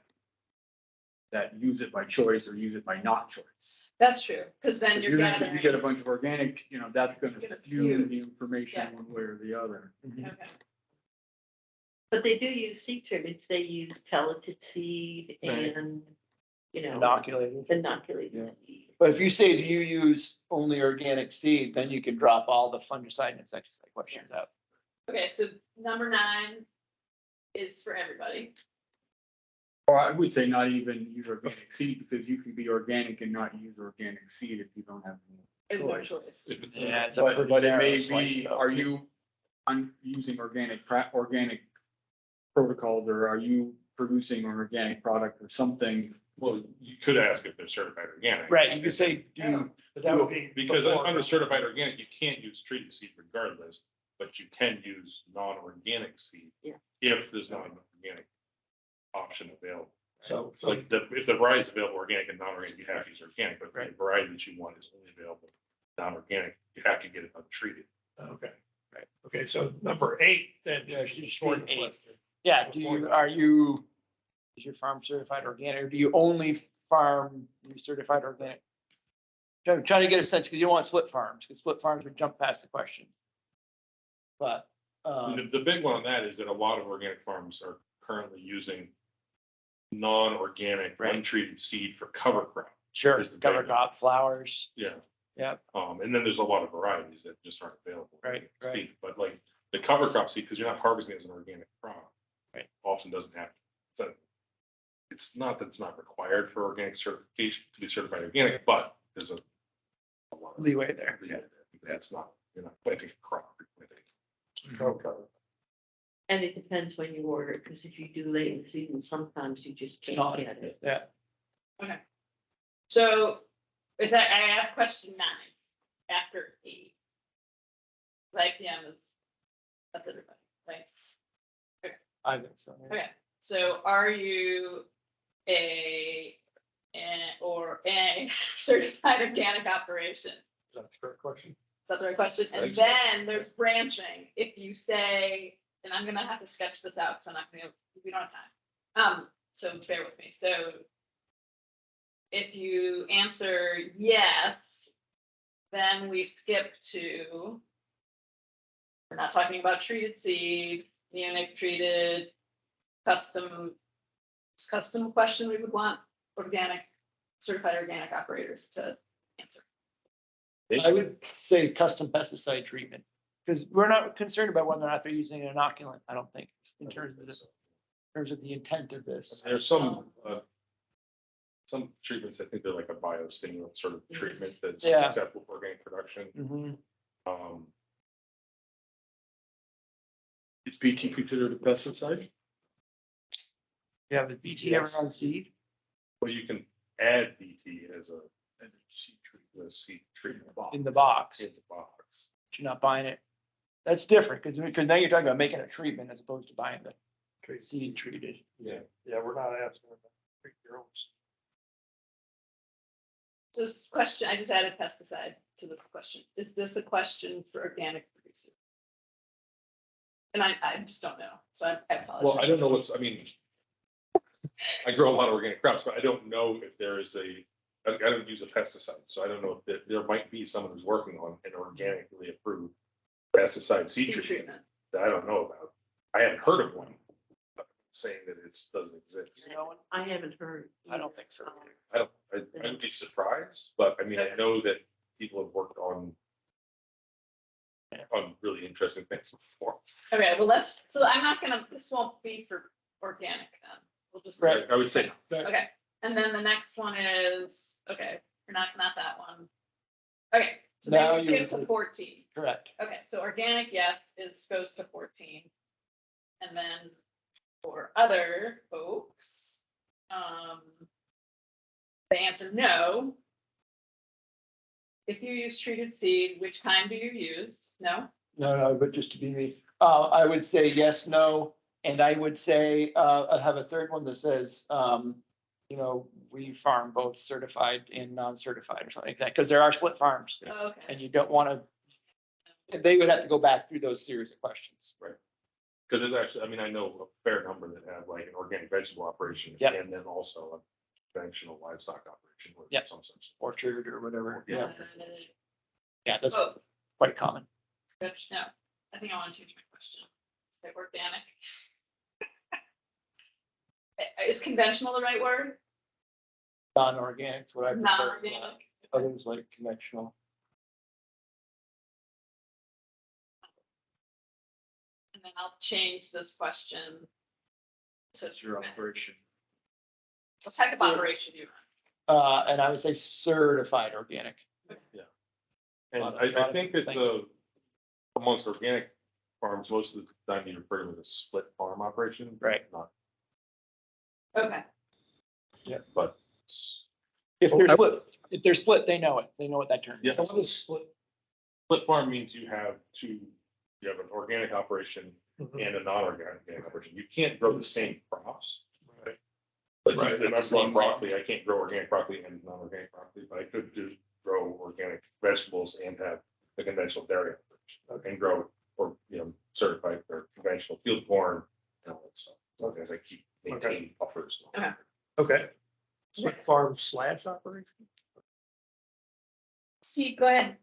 use it by choice or use it by not choice. That's true, because then If you're you gathering. get a bunch of organic, that's It's gonna gonna skew skew. the information Yeah. one way or the other. Okay. But they do use seed treatments. They use pelleted seed Right. and, you know, Inoculated. inoculated Yeah. seed. But if you say, do you use only organic seed, then you can drop all the fungicide and insecticide questions out. Okay, so number 9 is for everybody. Or I would say not even use organic seed because you can be organic and not use organic seed if you don't have There's any no choice. choice. Yeah, it's a But pretty it may narrow slice, be, though. are you using organic protocols or are you producing an organic product or something? Well, you could ask if they're certified organic. Right, you could say, do you, But that would be. Because before- under certified organic, you can't use treated seed regardless, but you can use non-organic seed. Yeah. If there's not an organic option available. So, Like if the variety is available organic and non-organic, you have to use organic, but if Right. the variety that you want is only available non-organic, you have to get it untreated. okay, right, okay, so number 8, then. Yeah, just you should short be 8. question. yeah, Before that. is your farm certified organic, or do you only farm use certified organic? Trying to get a sense, because you don't want split farms, because split farms would jump past the question. But, And the big one on that is that a lot of organic farms are currently using non-organic, Right. untreated seed for cover crop. sure, is the cover big- crop, flowers, Yeah. yep, And then there's a lot of varieties that just aren't available. Right, right. Seed, but like the cover crop seed, because you're not harvesting it as an organic crop. Right. Often doesn't have, so. It's not that it's not required for organic certification to be certified organic, but there's a lot of leeway there. leeway there, because it's not, you're not planting a crop. you're planting- Okay. And it depends when you order, because if you do late in the season, sometimes you just can't Not- get it. Yeah, Okay. So is that, I have question 9 after 8. IPM that's everybody, right? I think so. yeah. Okay, so are you a certified organic operation? That's a great question. Is that the right question? And Thanks. then there's branching. If you say, and I'm gonna have to sketch this out, so I'm not gonna, we don't have time. So bear with me. So if you answer yes, then we skip to, we're not talking about treated seed, neonic treated, custom question we would want organic, certified organic operators to answer. I would say custom pesticide treatment, because we're not concerned about whether or not they're using an inoculant, I don't think, in terms of the intent of this. There's some treatments, I think they're like a biostimulant sort of treatment that's Yeah. acceptable for organic production. Mhm. Is BT considered a pesticide? Yeah, with BT ever on seed? Well, you can add BT as a seed treatment box. In the box, In the box. but you're not buying it. That's different, because now you're talking about making a treatment as opposed to buying the seed treated. Yeah. Yeah, we're not asking them to treat your own. So this question, I just added pesticide to this question. Is this a question for organic producers? And I just don't know, so I apologize. Well, I don't know what's, I mean, I grow a lot of organic crops, but I don't know if there is I don't use a pesticide, so I don't know if there might be someone who's working on an organically approved pesticide seed Seed treatment treatment. that I don't know about. I haven't heard of one saying that it doesn't exist. I haven't heard. I don't think so. I would be surprised, but I mean, I know that people have worked on really interesting things before. Okay, well, so I'm not gonna, this won't be for organic then. We'll just. Right, I would say. Okay, and then the next one is, okay, we're not that one. Okay, so then Now we skip you- to 14. Correct. Okay, so organic, yes, goes to 14. And then for other folks, they answer no. If you use treated seed, which kind do you use? No? No, but just to be me, I would say yes, no, and I would say, I have a third one that says, we farm both certified and non-certified or something like that, because there are split farms. Okay. And you don't want to, they would have to go back through those series of questions. Right. Because there's actually, I mean, I know a fair number that have like an organic vegetable operation. Yep. And then also a conventional livestock operation. With Yep. some such. Orchard or whatever. Yeah. Yeah, that's Oh, quite common. good. No, I think I want to change my question. Say organic. Is conventional the right word? Non-organic, is what I prefer. Non-organic. Others like conventional. And then I'll change this question. To Your operation. what type of operation you run? And I would say certified organic. Yeah. And Lot of I think that things. amongst organic farms, most of the time you refer to it as split farm operation. Right. Not, Okay. but. If they're split, they know it. They know what that term Yeah, is. what is split? Split farm means you have an organic operation and a non-organic operation. You can't grow the same crops. Right. Like Right, if at the I'm same growing broccoli, I can't grow organic broccoli and non-organic broccoli, but I could grow organic vegetables and have the conventional dairy operation and grow certified or conventional field corn and all that stuff. So as I keep maintaining buffers. Okay. Okay. Split farm / operation? Steve, go ahead.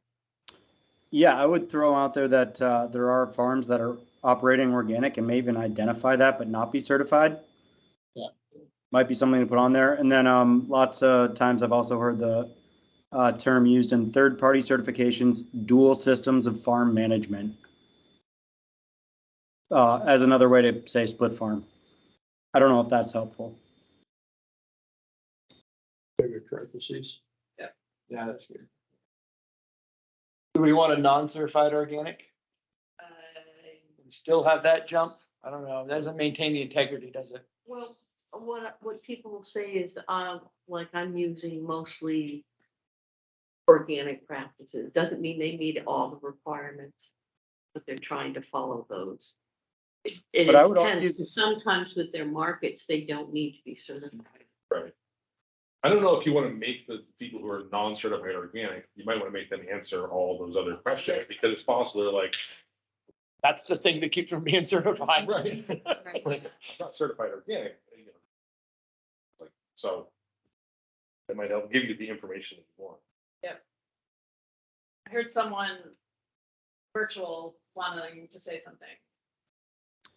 Yeah, I would throw out there that there are farms that are operating organic and may even identify that but not be certified. Yeah. Might be something to put on there. And then lots of times I've also heard the term used in third-party certifications, dual systems of farm management, as another way to say split farm. I don't know if that's helpful. Maybe parentheses. Yeah, that's good. Do we want a non-certified organic? And still have that jump? I don't know. It doesn't maintain the integrity, does it? Well, what people will say is, like I'm using mostly organic practices. Doesn't mean they meet all the requirements, but they're trying to follow those. But I would depends. argue- Sometimes with their markets, they don't need to be certified. Right. I don't know if you want to make the people who are non-certified organic, you might want to make them answer all those other questions because it's possible they're like, That's the thing that keeps from being certified. right. Like, it's not certified organic. Like, so it might help give you the information that you want. Yep. I heard someone virtual wanting to say something.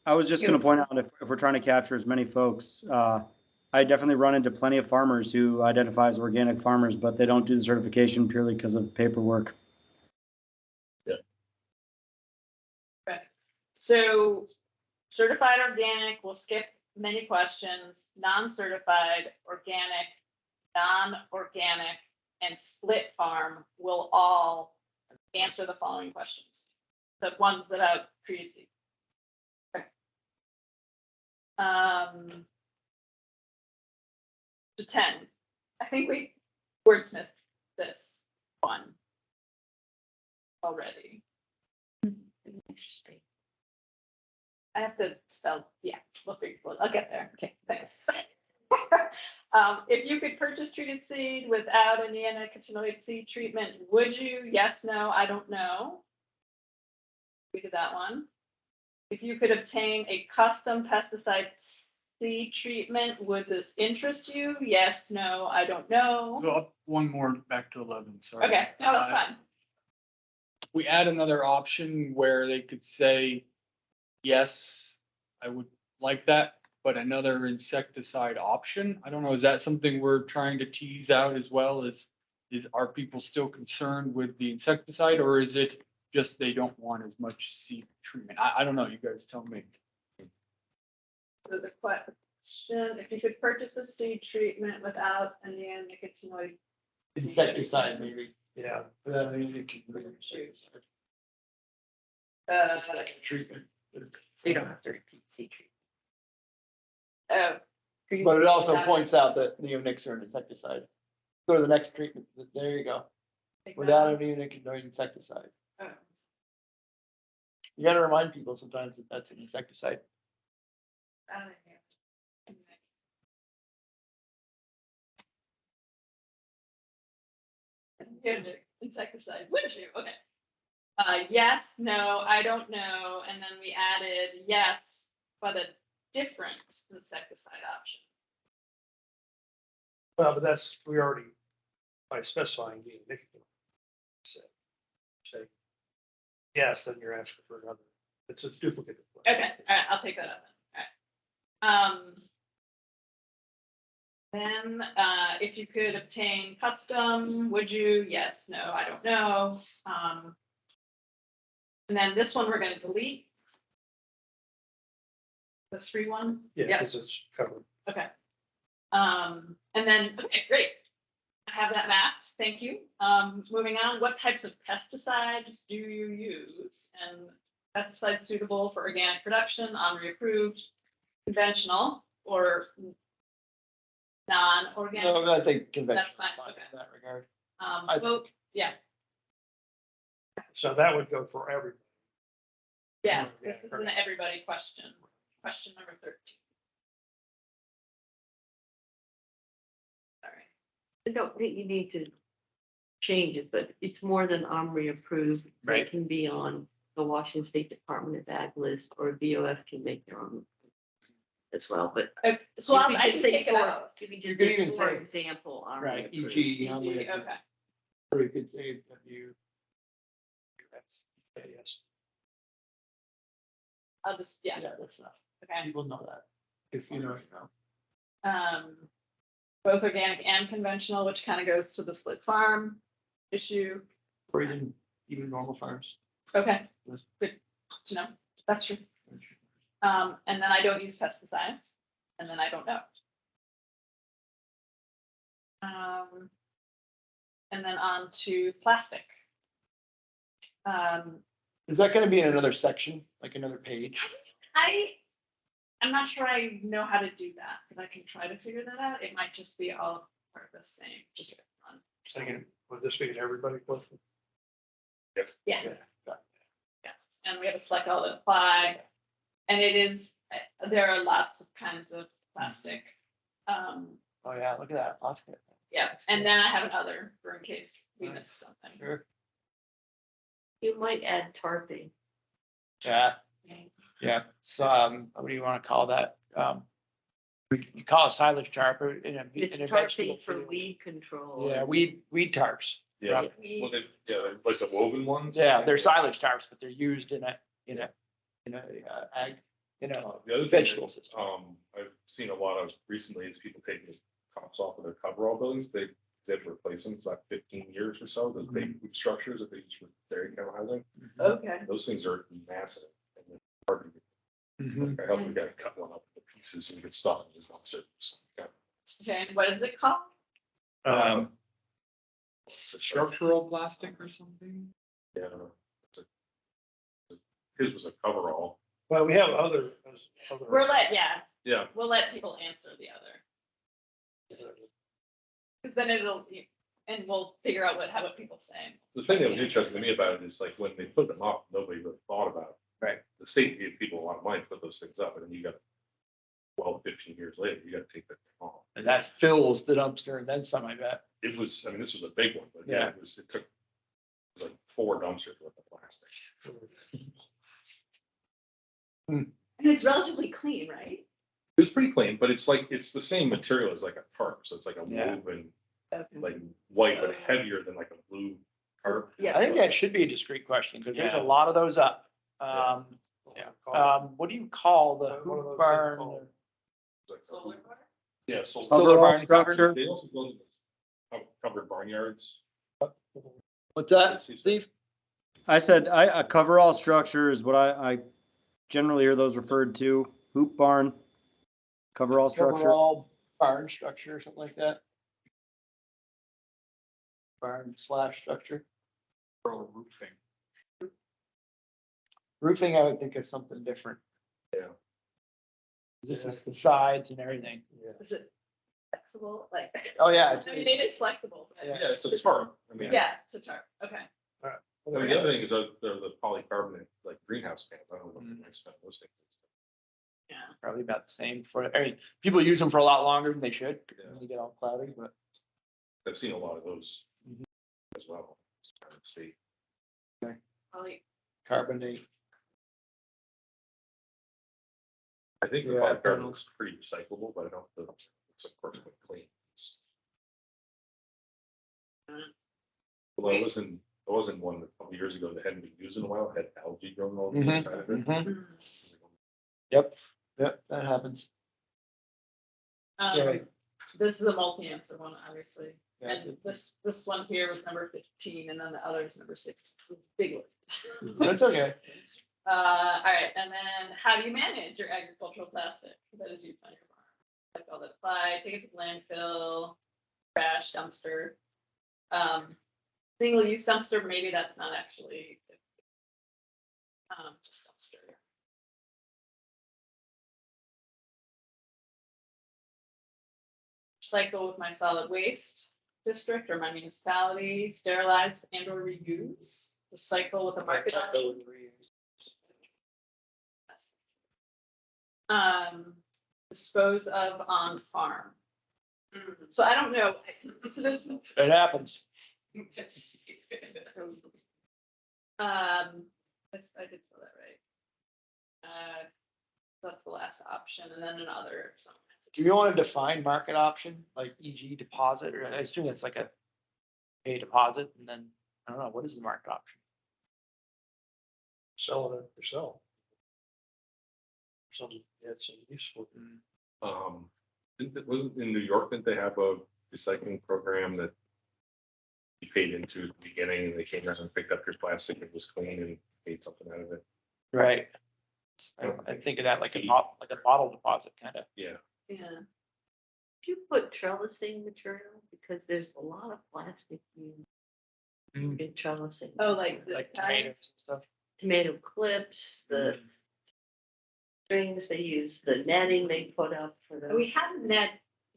I was just going to point out if we're trying to capture as many folks, I definitely run into plenty of farmers who identify as organic farmers, but they don't do the certification purely because of paperwork. Yeah. Okay. So certified organic, we'll skip many questions, non-certified, organic, non-organic, and split farm will all answer the following questions. The ones that have treated seed. Okay. To 10. I think we wordsmithed this one already. I have to spell, yeah, I'll get there. Okay, thanks. If you could purchase treated seed without a neonicotinoid seed treatment, would you? Yes, no, I don't know. We did that one. If you could obtain a custom pesticide seed treatment, would this interest you? Yes, no, I don't know. So up one more back to 11, sorry. Okay, no, that's Uh, fine. We add another option where they could say, yes, I would like that, but another insecticide option. I don't know, is that something we're trying to tease out as well? Are people still concerned with the insecticide, or is it just they don't want as much seed treatment? I don't know, you guys tell me. So the question, if you could purchase a seed treatment without a neonicotinoid. Insecticide, maybe. Yeah. Treatment. So you don't have to repeat seed treatment. Oh. But it also points out that neonics are an insecticide. Go to the next treatment, there you go. Without a neonicotinoid insecticide. Oh. You gotta remind people sometimes that that's an insecticide. Insecticide, would you? Okay. Yes, no, I don't know, and then we added yes, but a different insecticide option. Well, but that's, we already, by specifying the nicotine. Say, yes, then you're asking for another, it's a duplicate. Okay, all right, I'll take that up then. All right. Then, if you could obtain custom, would you? Yes, no, I don't know. And then this one we're gonna delete. This free one? Yeah, Yep. because it's covered. Okay. And then, okay, great. I have that mapped. Thank you. Moving on, what types of pesticides do you use? And pesticides suitable for organic production, OMRI-approved, conventional, or non-organic? No, I think conventional That's fine, is fine okay. in that regard. Well, yeah, So that would go for everybody. yes, Yeah, this is an everybody question. Question number 13. Sorry. I don't think you need to change it, but it's more than OMRI approved. Right. It can be on the Washington State Department of Ag list, or BOF can make their own as well, but. So you could I just can say take it for- out. You could You just could say, even for say- example, OMRI Right, approved. e.g. I'm Okay. Or you could say W. Yes. I'll just, yeah, Yeah, that's enough. okay. People know that. If you know, you know. Both organic and conventional, which kind of goes to the split farm issue. Or even normal farms. Okay, good to know. That's true. And then I don't use pesticides, and then I don't know. And then on to plastic. Is that gonna be in another section, like another page? I'm not sure I know how to do that, but I can try to figure that out. It might just be all part of the same, just on. Thinking, would this be an everybody question? Yes. Yes, Yeah. yes, and we have a select all that apply, and it is, there are lots of kinds of plastic. Oh, yeah, look at that. Plastic. Yeah, That's and cool. then I have another for in case we Nice. missed something. Sure. You might add tarping. Yeah, yeah. So, what do you wanna call that? You call it silage tarp or in a It's vegetable tarping for field. weed control. Yeah, weed tarps. Yeah, Right. well, like the woven ones. Yeah, they're silage tarps, but they're used in a ag, The other thing vegetable is, system. I've seen a lot of recently is people taking the tops off of their coverall buildings. They have to replace them for like 15 years or so, those big roof structures that they use for dairy cow housing. Okay. Those things are massive. And they're hard to get. I helped the guy cut one up into pieces and get stuff in his dumpster. Okay, and what is it called? It's a Structural plastic or something? Yeah. His was a coverall. Well, we have other. We'll let Yeah. we'll let people answer the other. Because then and we'll figure out what people say. The thing that was interesting to me about it is like when they put them up, nobody really thought about it. Right. The state gave people a lot of money to put those things up, and then you got 12, 15 years later, you gotta take that thing off. And that fills the dumpster and then some, I bet. It was, I mean, this was a big one, but yeah, Yeah. it took, it was like 4 dumpsters worth of plastic. And it's relatively clean, right? It was pretty clean, but it's like, it's the same material as like a tarp, so it's like a Yeah. woven, like white, but heavier than like a blue tarp. I think that should be a discrete question, because there's a Yeah. lot of those up. Yeah. What do you call the One of those hoop things barn? called- Yeah, so. Solar barn structure. They also build covered barnyards. What's that, Steve? I said, a coverall structure is what I generally hear those referred to, hoop barn, coverall structure. Overall barn structure or something like that. Barn slash structure. Or roofing. Roofing, I would think is something different. Yeah. This is the sides and everything. Is it flexible? Like. Oh, yeah, it's- I mean, it is flexible. but- Yeah. Yeah, it's a tarp. I mean, Yeah, it's a tarp. Okay. I mean, the other thing is the polycarbonate, like greenhouse panels. I don't know what the price of those things. Yeah. Probably about the same for, I mean, people use them for a lot longer than they should, Yeah. when they get all cloudy, but. I've seen a lot of those as well. Just trying to see. Poly- Carbonate. I think the Yeah, polycarbonate looks pretty recyclable, but I don't know if it's of course clean. Well, I wasn't one a couple years ago that hadn't been used in a while, had algae growing all over the inside of it. Mhm. Yep, that happens. Um, this is a multi-answer one, obviously. Yeah. And this one here was number 15, and then the other is number 6. So it's a big list. That's okay. All right, and then how do you manage your agricultural plastic that is used on your farm? Like all that apply, take it to landfill, trash dumpster. Single-use dumpster, maybe that's not actually. Just dumpster. Recycle with my solid waste district or my municipality, sterilize and or reuse, recycle with a market option. Dispose of on farm. So I don't know. So this. It happens. I did say that right. That's the last option, and then another. Do you want to define market option, like e.g. deposit, or I assume it's like a deposit, and then, I don't know, what is the market option? Selling it yourself. Something, it's useful. Wasn't in New York, didn't they have a recycling program that you paid into at the beginning and they came around and picked up your plastic and it was clean and made something out of it? Right. I think of that like a bottle deposit, kind of. Yeah. Yeah. If you put trellising material, because there's a lot of plastic used in trellising. Oh, like the Like tomatoes and stuff. Tomato clips, the strings they use, the netting they put up for the. We have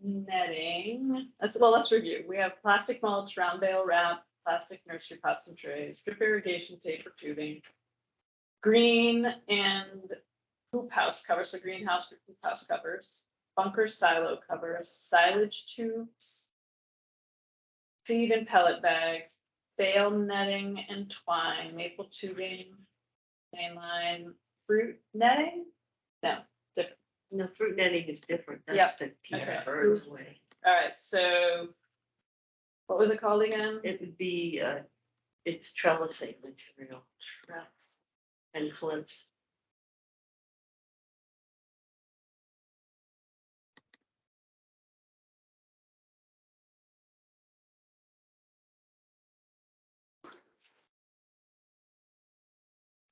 netting. Let's review. We have plastic mulch, round bale wrap, plastic nursery pots and trays, drip irrigation tape or tubing, green and hoop house covers, so greenhouse for hoop house covers, bunker silo covers, silage tubes, feed and pellet bags, bale netting and twine, maple tubing, mainline, fruit netting? No, different. No, fruit netting is different. Yep. That's to keep Okay. birds away. All right, so what was it called again? It would be, it's trellising material, trellis and clips.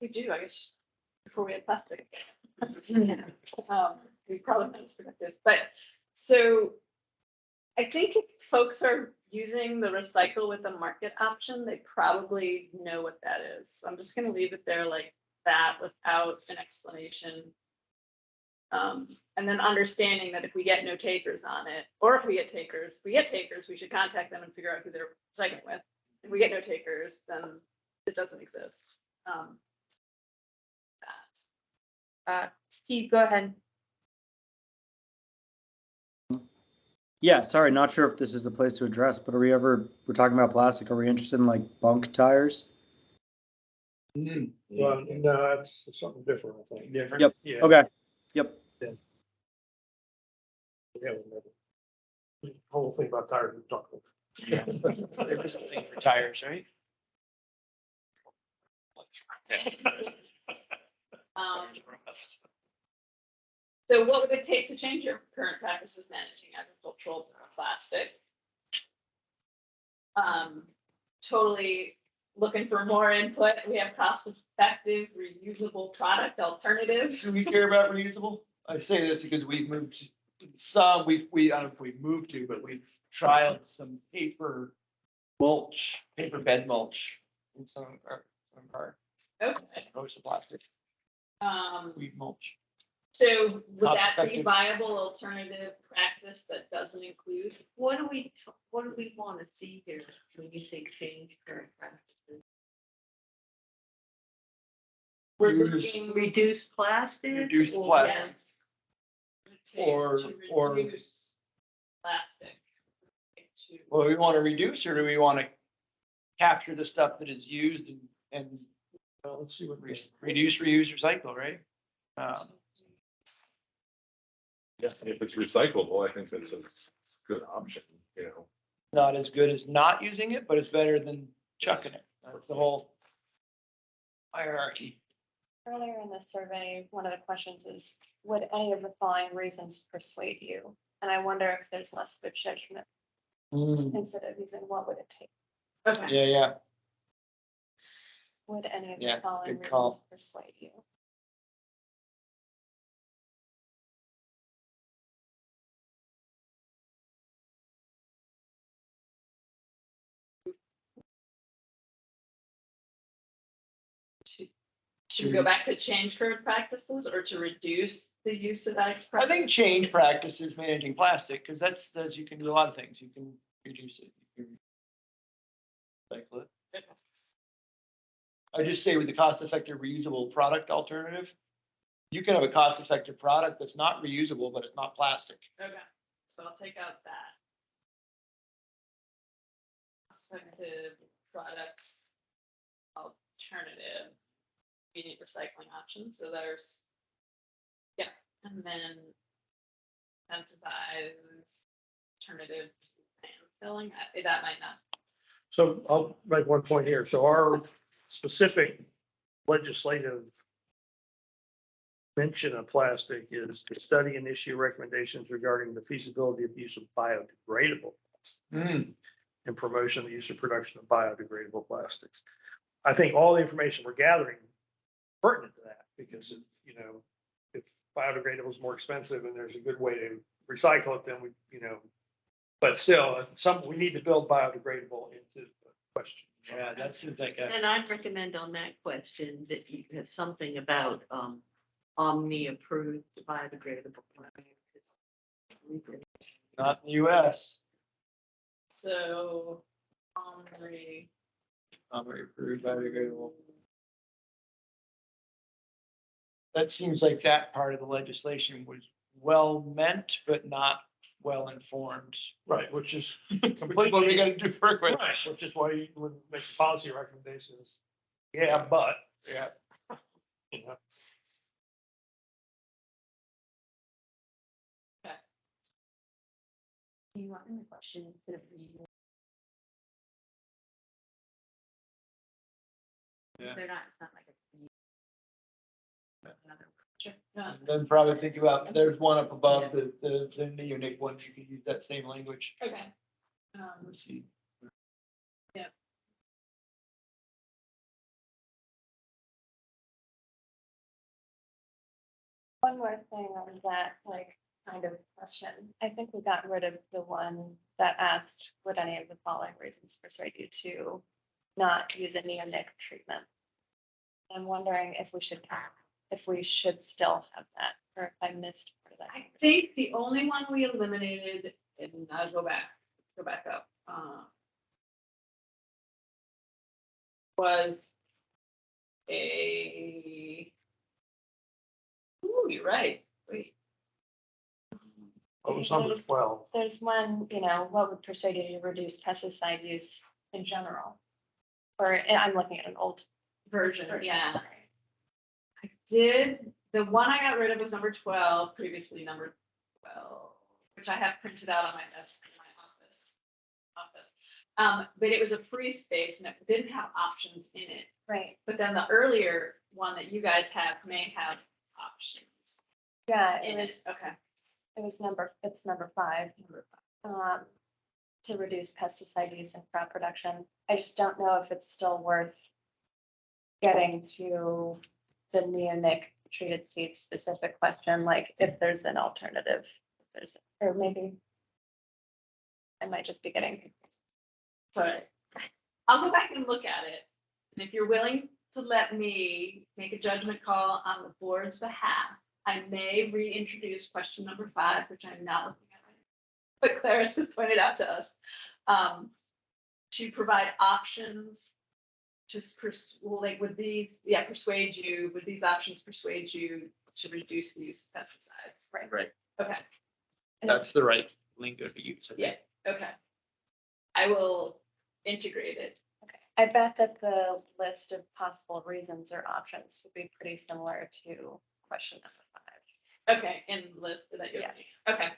We do, I guess, before we had plastic. Yeah. We probably not as productive, but so I think if folks are using the recycle with a market option, they probably know what that is. So I'm just gonna leave it there like that without an explanation. And then understanding that if we get no takers on it, or if we get takers, we should contact them and figure out who they're recycling with. If we get no takers, then it doesn't exist. Steve, go ahead. Yeah, sorry, not sure if this is the place to address, but we're talking about plastic, are we interested in like bunk tires? Well, no, it's something different, I think. Different. Yep, Yeah. okay, yep. Yeah. The whole thing about tires we talked about. There was something for tires, right? Um, So what would it take to change your current practices managing agricultural plastic? Totally looking for more input. We have cost-effective, reusable product alternative. Do we care about reusable? I say this because we've moved to some, I don't know if we've moved to, but we've trialed some paper mulch, paper bed mulch in some of our, Okay. as opposed to plastic, weed mulch. So would that be Cost-effective. viable alternative practice that doesn't include? What do we want to see here when you say change current practices? We're Use- looking. Reduce plastic? Reduce or- plastic. Yes. Take Or- to or- reduce Plastic. To- Well, we want to reduce, or do we want to capture the stuff that is used and Well, let's see what. reduce, reuse, recycle, right? Yes, if it's recyclable, I think that's a good option, you know. Not as good as not using it, but it's better than chucking it. That's the whole hierarchy. Earlier in the survey, one of the questions is, would any of the following reasons persuade you? And I wonder if there's less of a judgment instead of using what would it take? Okay. Yeah, yeah. Would any of Yeah, the following good call. reasons persuade you? Should we go back to change current practices or to reduce the use of that? I think change practices managing plastic, because that's, you can do a lot of things. You can reduce it. You can recycle it. I just say with the cost-effective reusable product alternative, you can have a cost-effective product that's not reusable, but it's not plastic. Okay, so I'll take out that. Effective product alternative. We need recycling options, so there's, yeah, and then incentivize alternative to landfilling, that might not. So I'll make one point here. So our specific legislative mention of plastic is to study and issue recommendations regarding the feasibility of use of biodegradable plastics and promotion of the use of production of biodegradable plastics. I think all the information we're gathering pertinent to that, because if biodegradable is more expensive and there's a good way to recycle it, then but still, we need to build biodegradable into the question. Yeah, that seems like And I'd recommend on that question that you have something about Omni approved biodegradable plastic. not in the US. So, Approved biodegradable. That seems like that part of the legislation was well meant, but not well informed. Right, which is What do we gotta do for it? right, which is why you would make the policy recommendations. Yeah, but, Yeah. you know, Do you want the question instead of reason? Yeah. They're not, it's not like a. sure, no, And then probably think about, there's one up above the neonic one, you could use that same language. okay. Let's see. One more thing on that, like, kind of question. I think we got rid of the one that asked, would any of the following reasons persuade you to not use a neonic treatment? I'm wondering if we should still have that, or if I missed part of that. I think the only one we eliminated, and I'll go back up, was ooh, you're right, wait. what was number 12? There's one, what would persuade you to reduce pesticide use in general? Or I'm looking at an old Version, yeah. sorry. The one I got rid of was number 12, previously number 12. which I have printed out on my desk in my office. But it was a free space and it didn't have options in it. Right. But then the earlier one that you guys have may have options. Yeah, in it. Okay. it's number 5. To reduce pesticide use in crop production. I just don't know if it's still worth getting to the neonic treated seed specific question, like if there's an alternative, or maybe I might just be getting. Sorry. I'll go back and look at it. And if you're willing to let me make a judgment call on the board's behalf, I may reintroduce question number 5, which I'm not looking at right now. But Clarice has pointed out to us, to provide options. Just would these options persuade you to reduce the use of pesticides? Right. Right. Okay. That's the right lingo to use. I Yeah, think. okay. I will integrate it. I bet that the list of possible reasons or options would be pretty similar to question number 5. Okay, in the list that you're, okay.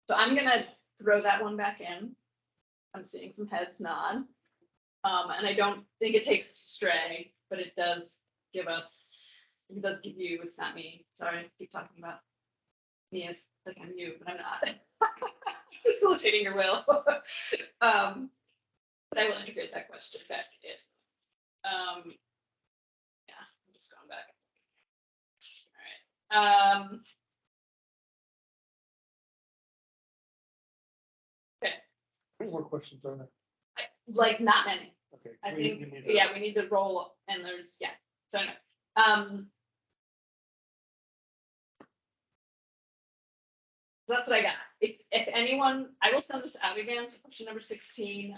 So I'm gonna throw that one back in. I'm seeing some heads nod. And I don't think it takes us astray, but it does give you, it's not me, sorry, I keep talking about me as like I'm you, but I'm not. Facilitating your will. But I will integrate that question back in. Yeah, I'm just going back. All right. Okay. How many more questions are there? Like not many. Okay. I we think, need to- yeah, we need to roll and there's, yeah, so anyway. So that's what I got. If anyone, I will send this out again, so question number 16.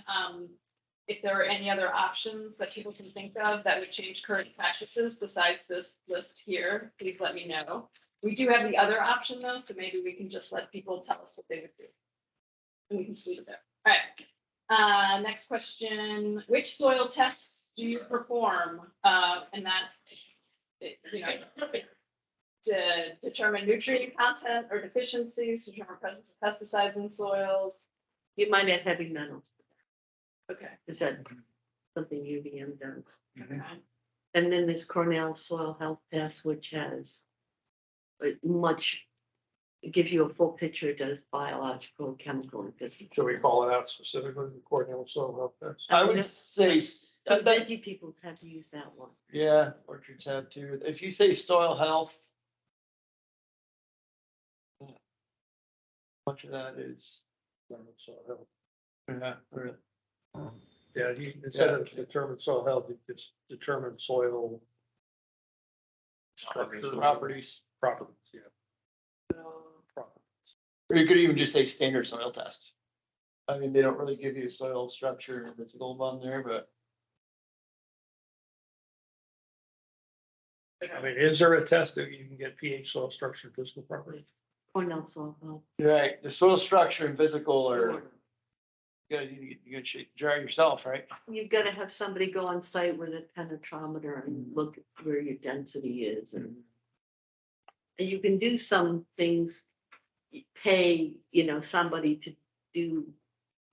If there are any other options that people can think of that would change current practices besides this list here, please let me know. We do have the other option though, so maybe we can just let people tell us what they would do. And we can leave it there. All right. Next question, which soil tests do you perform? And that, you know, to determine nutrient content or deficiencies, to determine presence of pesticides in soils. You might add heavy metals. Okay. Is that something UVM does? Okay. And then this Cornell Soil Health Test, which has it gives you a full picture. It does biological, chemical, and physical. Should we call it out specifically, the Cornell Soil Health Test? I would say, The veggie people have to use that one. yeah, orchards have too. If you say soil health, much of that is, Soil health. yeah, really. Yeah, instead of determine soil health, it's determine soil. Properties. Properties, yeah. Or you could even just say standard soil test. I mean, they don't really give you soil structure and physical on there, but. I mean, is there a test that you can get pH, soil structure, and physical property? Cornell Soil Health. Right, the soil structure and physical are, you gotta dry yourself, right? You've got to have somebody go on site with a penetrometer and look at where your density is. And you can do some things, pay, somebody to do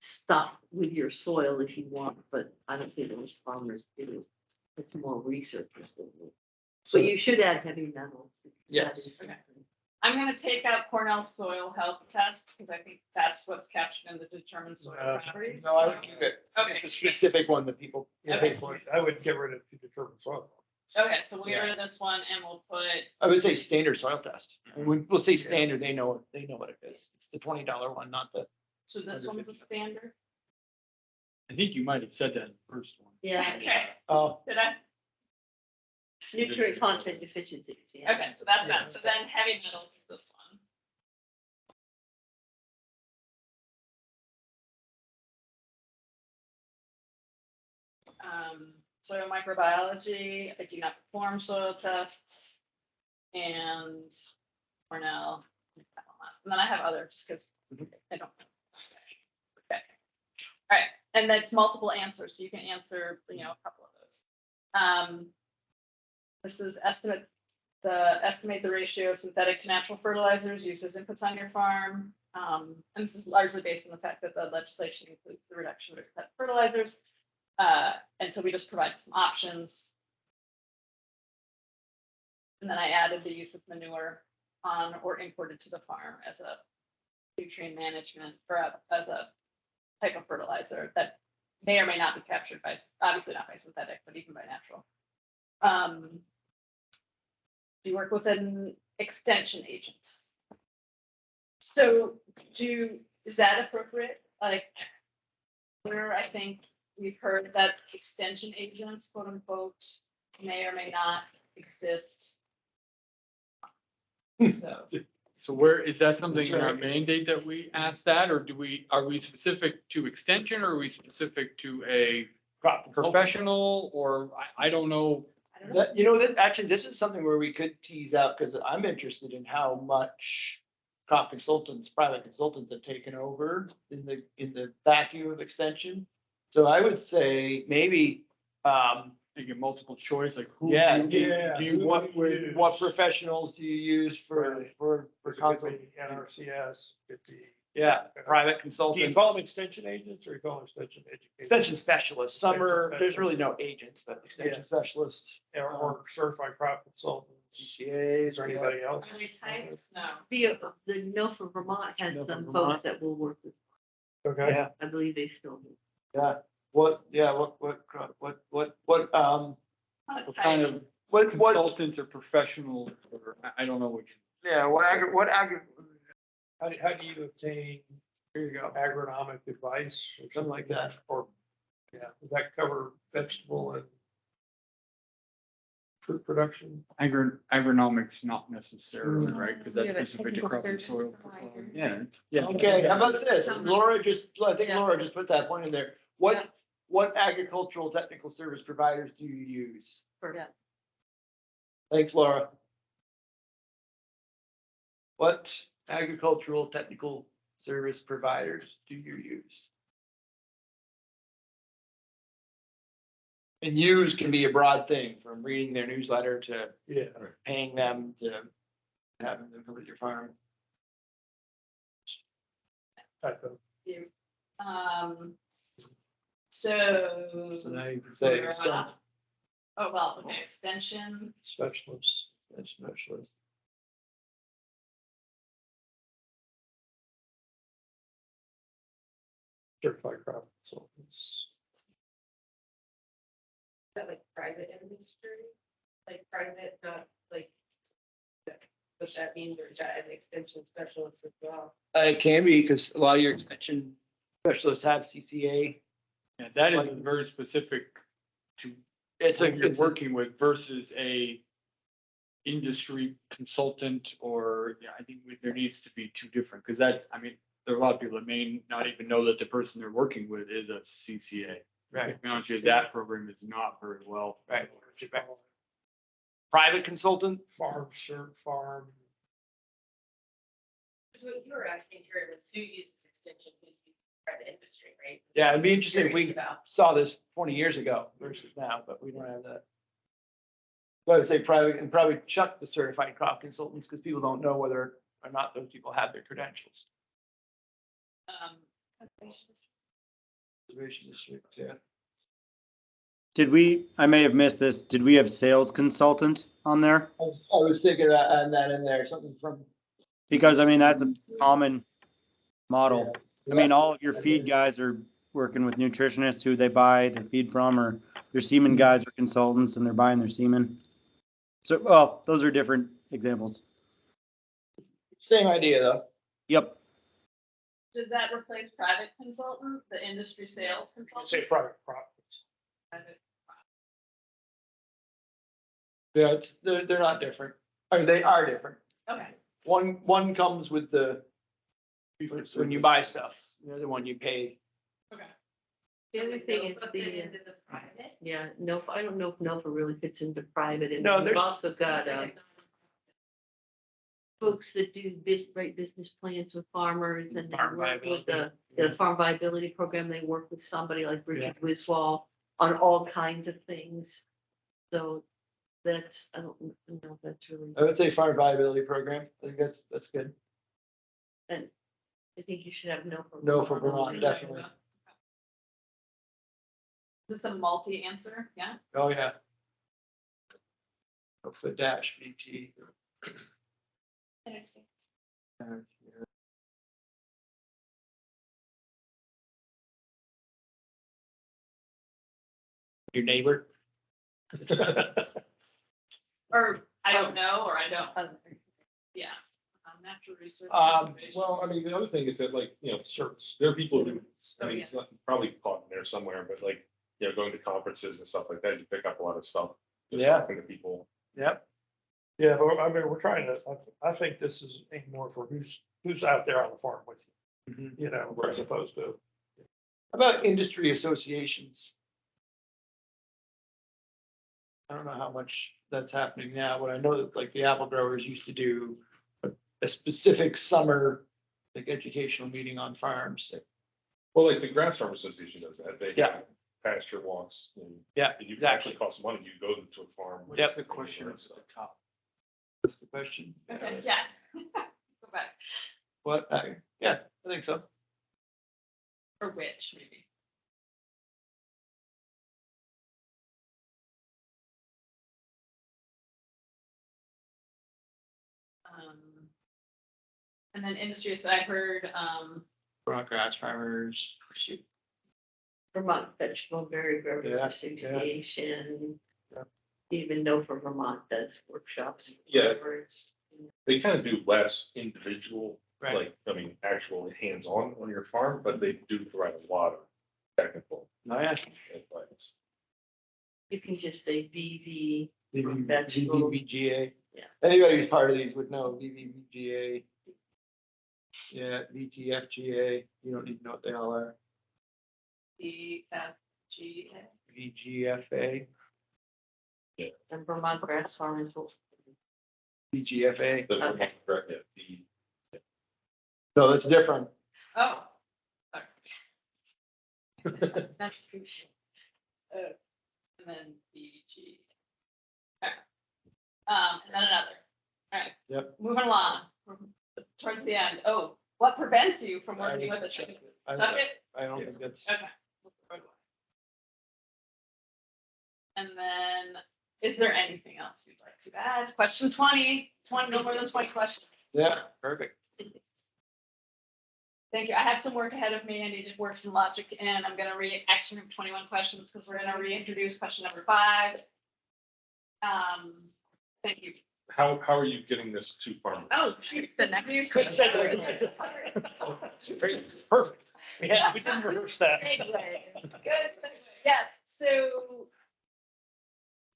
stuff with your soil if you want, but I don't think most farmers do. It's more researchers than me. So you should add heavy metals. Yes. Okay. I'm gonna take out Cornell Soil Health Test because I think that's what's captured in the determined soil properties. No, I would keep it. Okay. It's a specific one that people pay for. I would get rid of the determined soil. Okay, so we'll get rid of this one and we'll put, I would say standard soil test. When people say standard, they know what it is. It's the $20 one, not the. so this one's a standard. I think you might have said that in the first one. Yeah. Okay, Oh, did I? Nutrient content deficiencies, yeah. Okay, so that's that. So then heavy metals is this one. Soil microbiology, I do not perform soil tests. And Cornell, that one last. And then I have other just because I don't know. Okay. All right, and that's multiple answers, so you can answer, a couple of those. This is estimate the ratio of synthetic to natural fertilizers used as inputs on your farm. And this is largely based on the fact that the legislation includes the reduction of synthetic fertilizers. And so we just provided some options. And then I added the use of manure on or imported to the farm as a nutrient management or as a type of fertilizer that may or may not be captured by, obviously not by synthetic, but even by natural. Do you work with an extension agent? So is that appropriate? Like, where I think we've heard that extension agents, quote unquote, may or may not exist. So where, is that something in our mandate that we ask that, or are we specific to extension, or are we specific to a professional, or I don't know. That, you know, this is something where we could tease out, because I'm interested in how much crop consultants, private consultants have taken over in the vacuum of extension. So I would say maybe, Make it multiple choice, like who? yeah, What professionals do you use for consult? NRCS, could be. Yeah, private Do you consultants. call them extension agents or you call them extension educators? Extension specialists. Some are, Extension there's really no agents, but extension Yeah. specialists. Or certified crop consultants. CCAs Or anybody else? Are they types? No. The Milford, Vermont has Milford, some Vermont. folks that will work with, Okay. Yeah, I believe they still do. yeah. What kind of what, consultants or professionals, or I don't know which. yeah, what How do you obtain here you go. agronomic advice or Something like that. Or, yeah, would that cover vegetable and fruit production? Agronomics, not necessarily, right? Because We that's have a specific to technical crop and services soil. provider. Yeah, yeah. Okay, how about this? Laura I think Yeah. Laura just put that point in there. What agricultural technical service providers do you use? Yeah. Thanks, Laura. What agricultural technical service providers do you use? And use can be a broad thing, from reading their newsletter to Yeah. paying them to having them come to your farm. Type of. So. So now you can say we're, extension Oh, well, okay, extension. Specialists. specialist. Certified crop consultants. That like private industry, like private, not like. What that means, or is that an extension specialist as well? It can be, because a lot of your extension specialists have CCA. Yeah, that is very specific to It's what you're it's working with versus a industry consultant, or, yeah, I think there needs to be two different, because that's, I mean, there are a lot of people that may not even know that the person they're working with is a CCA. Right. To be honest with you, that program is not very well. Right. Private consultant. Farm. So what you were asking here was who uses extension, who's using private industry, right? Yeah, it'd be interesting if Curious we about. saw this 20 years ago versus now, but we don't have that. So I would say private, and probably chuck the certified crop consultants, because people don't know whether or not those people have their credentials. Conservation district, yeah. I may have missed this, did we have sales consultant on there? I was thinking about adding that in there, something from. Because I mean, that's a common model. I mean, all of your feed guys are working with nutritionists who they buy their feed from, or your semen guys are consultants and they're buying their semen. So, well, those are different examples. Same idea, though. Yep. Does that replace private consultant, the industry sales consultant? Say private crop. Private. Yeah, they're not different. I mean, they are different. Okay. One comes with the, when you buy stuff, the other one you pay. Okay. The other thing is the private. Yeah, no, I don't know if NOFA really fits into private, and No, we've there's- also got, folks that do write business plans with farmers, and they Farm work with viability. the farm viability program, they work with somebody like Richard Wiswall on all kinds of things. So that's, I don't know if that's really, I would say farm viability program. I think that's good. and I think you should have no. No for Vermont, definitely. Is this a multi-answer? Yeah. Oh, yeah. No for dash VT. Interesting. Your neighbor. Or I don't know, or I don't. Yeah. Natural resources. Well, I mean, the other thing is that like, you know, there are people who, I mean, it's not probably caught in there somewhere, but like, you know, going to conferences and stuff like that, you pick up a lot of stuff. Just Yeah. talking to people. Yep. Yeah, but I mean, we're trying to, I think this is aimed more for who's out there on the farm with you, you know, as opposed to. About industry associations? I don't know how much that's happening now, but I know that like the apple growers used to do a specific summer, like educational meeting on farms. Well, like the Grass Farm Association does that. They Yeah. have pasture walks. And Yeah, it exactly. actually costs money. You go to a farm. with- Yep, the question is at the top. What's the question? Okay, yeah. Go back. What? Yeah, I think so. Or which, maybe. And then industry, so I heard, Vermont grass farmers, shoot. Vermont Vegetable Berry Growers Yeah, Association. Yeah. Even though for Vermont does workshops. Yeah. growers. They kind of do less individual, Right. like, I mean, actual hands-on on your farm, but they do provide a lot of technical Oh, yeah. advice. You can just say VV. VVVGA. Yeah. Anybody who's part of these would know VVVGA. Yeah, VTFGA. You don't need to know what they all are. DFGA. VGFA, And Vermont Grass Farmers. VGFA. The Vermont, correct, yeah, No, that's different. Oh. Sorry. That's true. And then BG. Okay. And then another. All right. Yep. Moving along, towards the end. Oh, what prevents you from working with a chicken? Chuck it? I don't think that's. Okay. And then, is there anything else you'd like to add? Question 20, no more than 20 questions. Yeah, perfect. Thank you. I have some work ahead of me. I need to work some logic in. I'm gonna actually have 21 questions because we're gonna reintroduce question number 5. Thank you. How are you getting this to farmers? Oh, shoot, the next. Perfect. Yeah, we didn't rehearse that. Good. Yes, so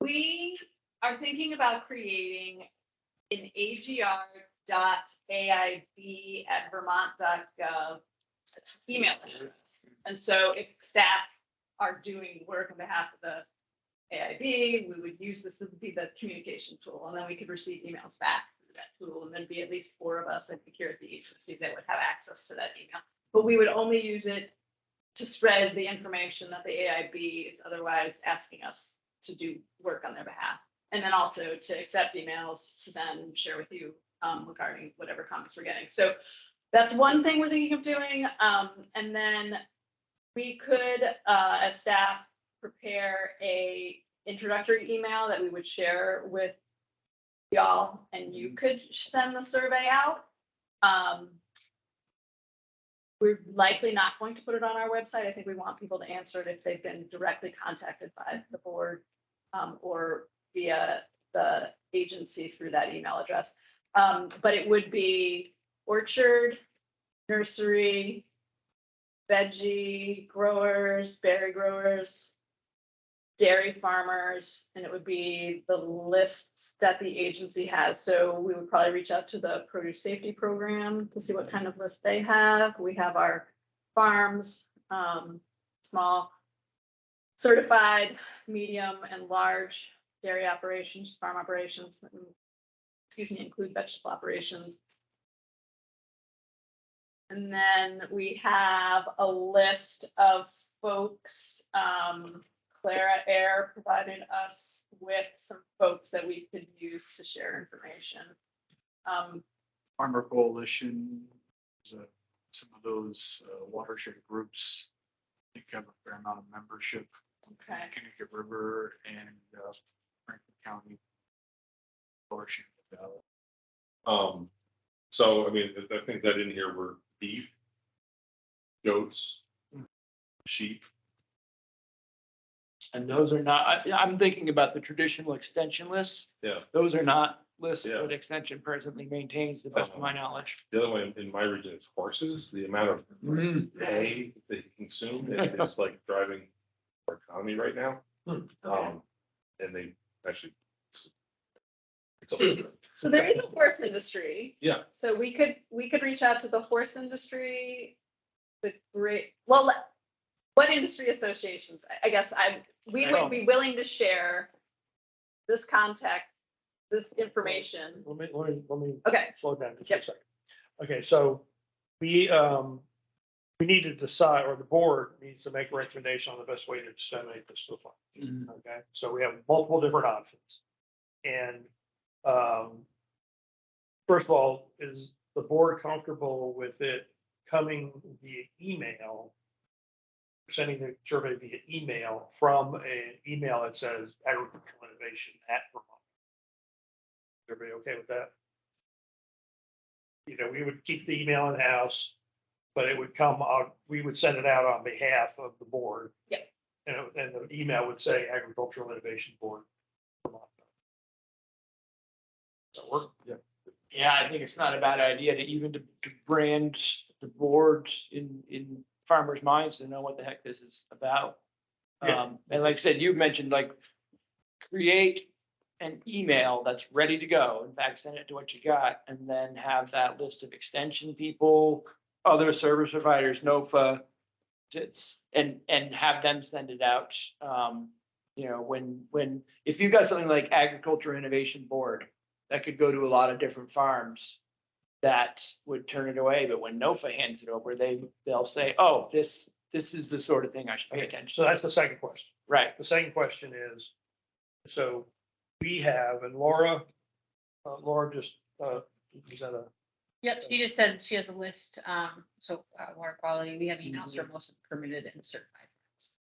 we are thinking about creating an agr.aib@vermont.gov email address. And so if staff are doing work on behalf of the AIB, we would use this to be the communication tool, and then we could receive emails back through that tool, and then be at least 4 of us, I think, here at the agency that would have access to that email. But we would only use it to spread the information that the AIB is otherwise asking us to do work on their behalf. And then also to accept emails to then share with you regarding whatever comments we're getting. So that's one thing we're thinking of doing. And then we could, as staff, prepare a introductory email that we would share with y'all, and you could send the survey out. We're likely not going to put it on our website. I think we want people to answer it if they've been directly contacted by the board or via the agency through that email address. But it would be orchard, nursery, veggie growers, berry growers, dairy farmers, and it would be the lists that the agency has. So we would probably reach out to the produce safety program to see what kind of list they have. We have our farms, small, certified, medium, and large dairy operations, farm operations, include vegetable operations. And then we have a list of folks, Clara Air provided us with some folks that we could use to share information. Farmer Coalition. some of those watershed groups. I think have a fair amount of membership. Okay. Connecticut River and Franklin County. Watershed Valley. So, I mean, the things I didn't hear were beef, goats, sheep. And those are not, I'm thinking about the traditional extension lists. Yeah. Those are not lists Yeah. that Extension presently maintains, to the best of my knowledge. The other one in my region is horses. The amount of hay that you consume is like driving our economy right now. And they actually. So there is a horse industry. Yeah. So we could reach out to the horse industry. What industry associations? I guess we would be willing to share this contact, this information. Let me. Okay. Slow down just a second. Okay, so we need to decide, or the board needs to make a recommendation on the best way to disseminate this to the fund. Okay, so we have multiple different options. And first of all, is the board comfortable with it coming via email? Sending the survey via email from an email that says agricultural innovation at Vermont. Everybody okay with that? You know, we would keep the email in house, but it would come out, we would send it out on behalf of the board. Yep. And the email would say Agricultural Innovation Board. Vermont. Does that work? Yeah. Yeah, I think it's not a bad idea to even to brand the board in farmers' minds to know what the heck this is about. Yeah. And like I said, you mentioned like create an email that's ready to go. In fact, send it to what you got and then have that list of extension people, other service providers, NOFA, and have them send it out. You know, when if you've got something like Agriculture Innovation Board, that could go to a lot of different farms that would turn it away. But when NOFA hands it over, they'll say, oh, this is the sort of thing I should pay attention to. So that's the second question. Right. The second question is, so we have, and Laura just, is that a? Yep, she just said she has a list, water quality, we have emails for most of the permitted and certified.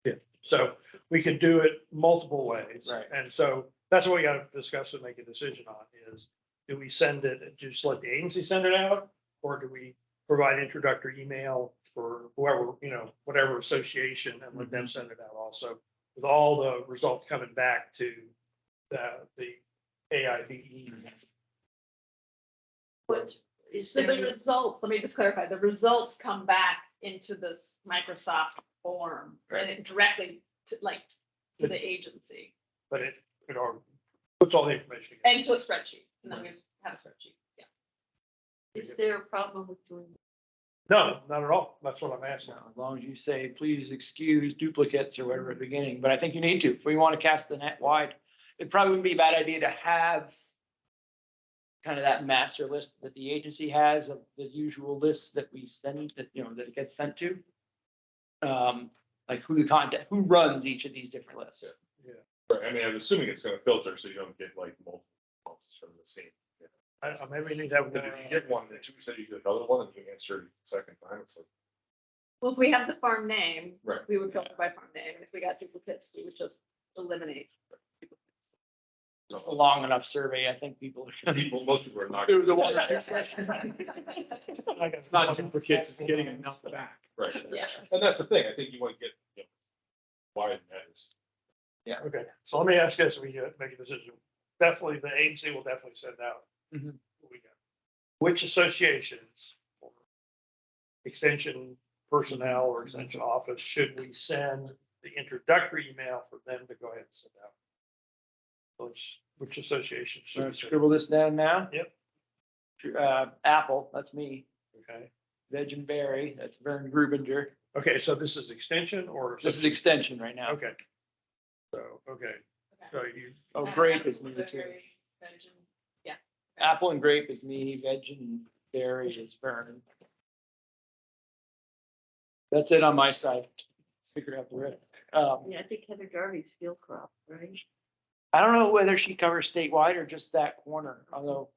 Yeah, so we could do it multiple ways. Right. And so that's what we gotta discuss and make a decision on is, do we send it, just let the agency send it out? Or do we provide introductory email for whoever, you know, whatever association and let them send it out also? With all the results coming back to the AIB. What is So there? the results, let me just clarify, the results come back into this Microsoft form, right, directly to the agency But it all puts all the information together. and to a spreadsheet, and then we just have a spreadsheet, yeah. Is there a problem with doing? No, not at all. That's what I'm asking. As long as you say, please excuse duplicates or whatever at the beginning, but I think you need to, if we want to cast the net wide. It probably wouldn't be a bad idea to have kind of that master list that the agency has of the usual lists that we send, that, you know, that it gets sent to. Like who who runs each of these different lists. Yeah. Right, I mean, I'm assuming it's gonna filter so you don't get like multiple responses from the same. I maybe need to have. Because if you get one, then you say you get another one and you answer it the second time, it's like. Well, if we have the farm name, Right. we would filter by farm name, and if we got duplicates, we would just eliminate. It's a long enough survey, I think Most people are not. There was a one or two session. It's not duplicates, it's getting enough back. Right. Yeah. And that's the thing, I think you want to get, you know, wide nets. Yeah. Okay, so let me ask this, we make a decision. Definitely, the agency will definitely send out. Mhm. What we got. Which associations, or extension personnel or extension office, should we send the introductory email for them to go ahead and send out? Which association should we send? Scribble this down now. Yep. Apple, that's me. Okay. Veg and Berry, that's Vern Grubinger. Okay, so this is extension or? This is extension right now. Okay. So, okay. So you. Oh, grape is me too. Yeah. Apple and grape is me, veg and berry is Vern. That's it on my side. Figure out the rest. Yeah, I think Heather Jarvie's field crop, right? I don't know whether she covers statewide or just that corner, although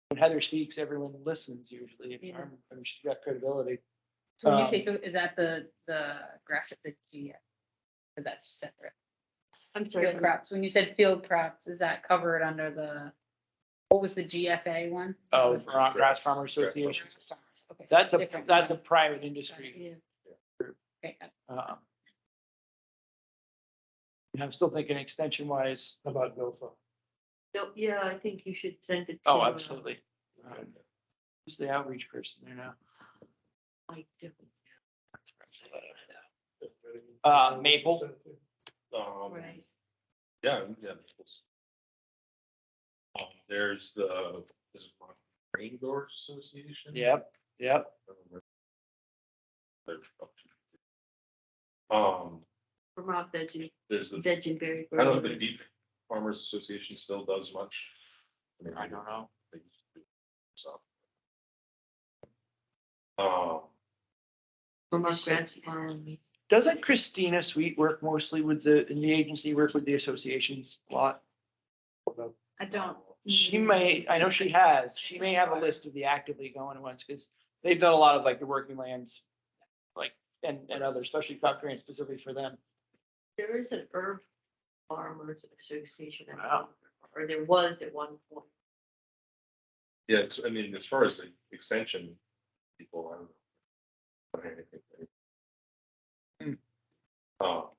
when Heather speaks, everyone listens usually. If Yeah. she's got credibility. So when you Um, say, is that the grass at the G? Or that's separate? I'm sorry. Field crops, when you said field crops, is that covered under the, what was the GFA one? Oh, Was- Vermont Grass Farmer Association. Okay, That's a, different. that's a private industry. Yeah. Okay, Um, and I'm still thinking extension wise. About NOFA. So, yeah, I think you should send it. Oh, to, absolutely. Who's the outreach person there now? Mike Dillon. Maple. Right. Yeah, there's the, Rain Doors Association. Yep, yep. Vermont Veggie, There's the, Veg and Berry. I don't know if the Beef Farmers Association still does much. I don't know. They used to do stuff. Um, Vermont Grass Farm. Doesn't Christina Sweet work mostly with in the agency, work with the associations a lot? I don't. She may, I know she has, she may have a list of the actively going ones, because they've done a lot of like the working lands. Like, and others, especially crop grants specifically for them. There is an herb farmers association, I Wow. think, or there was at one point. yeah, I mean, as far as the extension people, I don't know.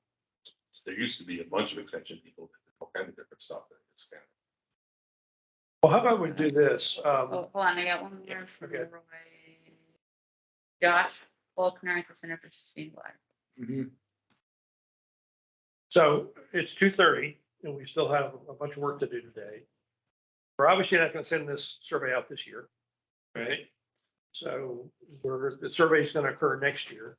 There used to be a bunch of extension people, that did all kind of different stuff. That it's kind of, Well, how about we do this? Oh, hold on, I got one more. from Okay. Roy. Josh Faulkner at the Center for Sustainable Agriculture. So it's 2:30 and we still have a bunch of work to do today. We're obviously not going to send this survey out this year. Right? So the survey is going to occur next year.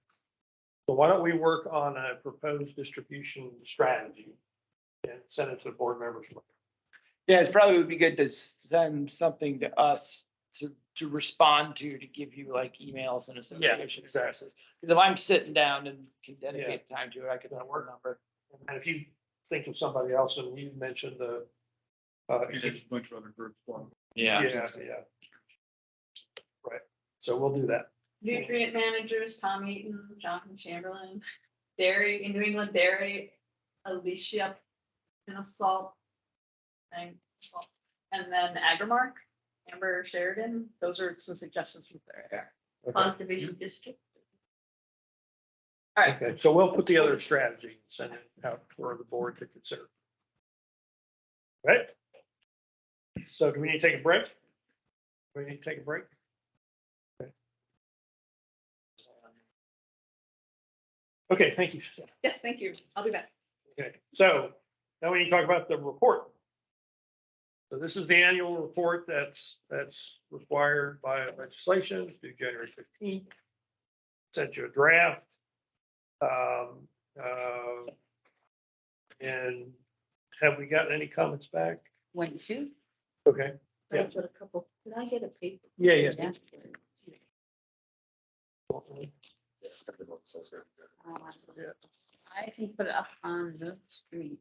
So why don't we work on a proposed distribution strategy and send it to the board members? Yeah, it's probably would be good to send something to us to respond to give you like emails and association services. Because if I'm sitting down and can dedicate time to it, I could put a work number. And if you think of somebody else, and you mentioned the. There's a bunch of other groups. Yeah. Right, so we'll do that. Nutrient managers, Tom Eaton, Jonathan Chamberlain, Dairy, in New England Dairy, Alicia Pinasalt. And then Agrimark, Amber Sheridan, those are some suggestions from there. Conservation District. All right, Okay, so we'll put together a strategy and send it out for the board to consider. Right? So do we need to take a break? Do we need to take a break? Okay, thank you. yes, thank you. I'll be back. Okay, so now we need to talk about the report. So this is the annual report that's required by legislation, it's due January 15th. Sent you a draft. And have we gotten any comments back? 1, 2. Okay, yeah, I've got a couple. Can I get a paper? yeah. Yeah. I can put it up on the screen.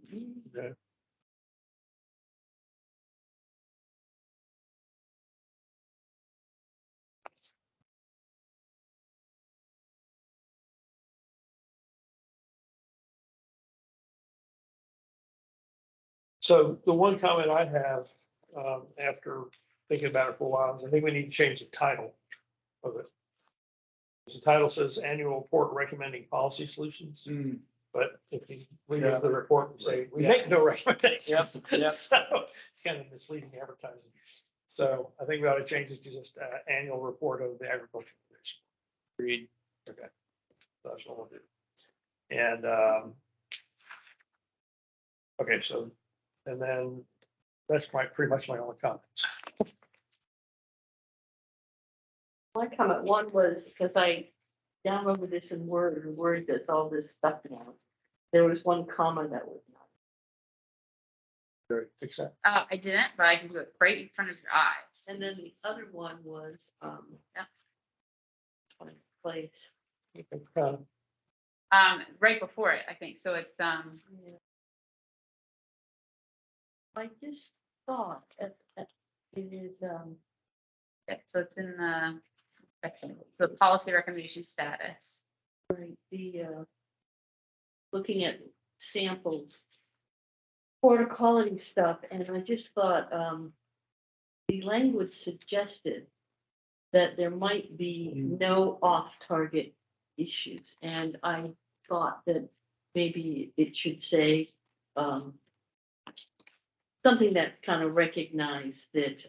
Okay. So the one comment I have, after thinking about it for a while, is I think we need to change the title of it. The title says annual report recommending policy solutions, but if you read the report and say, we make no recommendations. Yep. So it's kind of misleading advertising. So I think we ought to change it to just annual report of the agriculture commission. Agreed. Okay. That's what we'll do. And, okay, so, and then that's pretty much my only comments. My comment one was because I downloaded this in Word, and Word does all this stuff now. There was one comma that was not. Fix that. I didn't, but I can do it right in front of your eyes. And then the other one was, Yeah. Place. Right before it, I think. So it's, I just thought it is, yeah, so it's in the section, so policy recommendation status. Right, looking at samples. Porter calling stuff, and I just thought, the language suggested that there might be no off-target issues, and I thought that maybe it should say, something that kind of recognized that,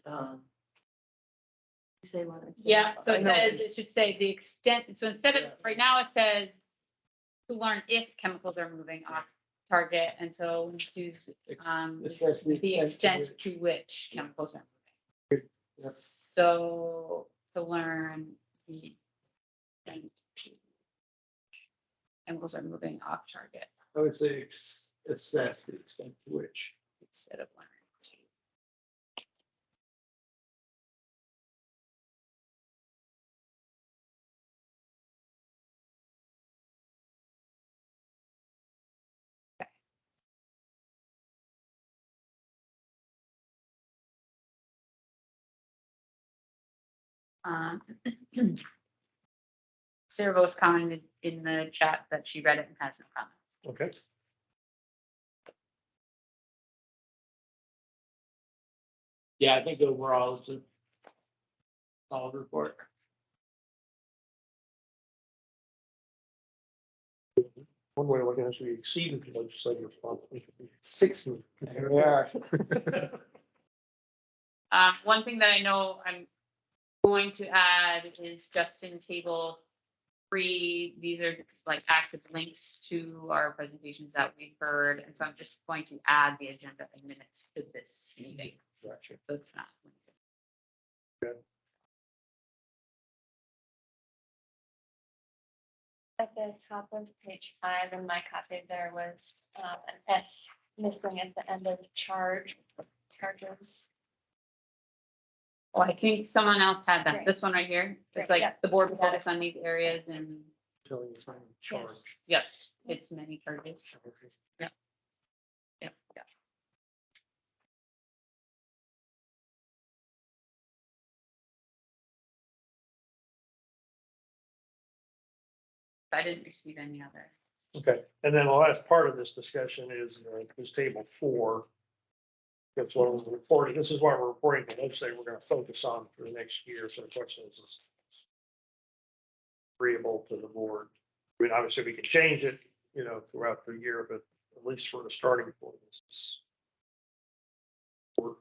you say what I said? Yeah, so I it know. says, it should say the extent, so instead of, right now it says to learn if chemicals are moving off target, and so we choose, It says the extent to which chemicals are moving. Yep. So to learn the extent to which chemicals are moving off target I would say assess the extent to which. instead of learning. Sarah Vos commented in the chat that she read it and has no comment. Okay. Yeah, I think overall it's a solid report. One way of looking at it is we exceeded the legislative responsibility. 6. There we are. One thing that I know I'm going to add is just in table 3, these are like active links to our presentations that we've heard, and so I'm just going to add the agenda and minutes to this meeting. Gotcha. So it's not. At the top of page 5 in my copy, there was an S missing at the end of charges. Oh, I think someone else had that. Right. This one right here. It's Right, like yeah. the board will focus on these areas and, Telling you something, charge. yes, it's many charges. Yeah. Yeah, yeah. I didn't receive any other. Okay, and then the last part of this discussion is table 4. That's what we're reporting. This is what we're reporting to legislature we're gonna focus on for the next year. So the question is agreeable to the board. I mean, obviously we can change it, throughout the year, but at least for the starting point, this is work,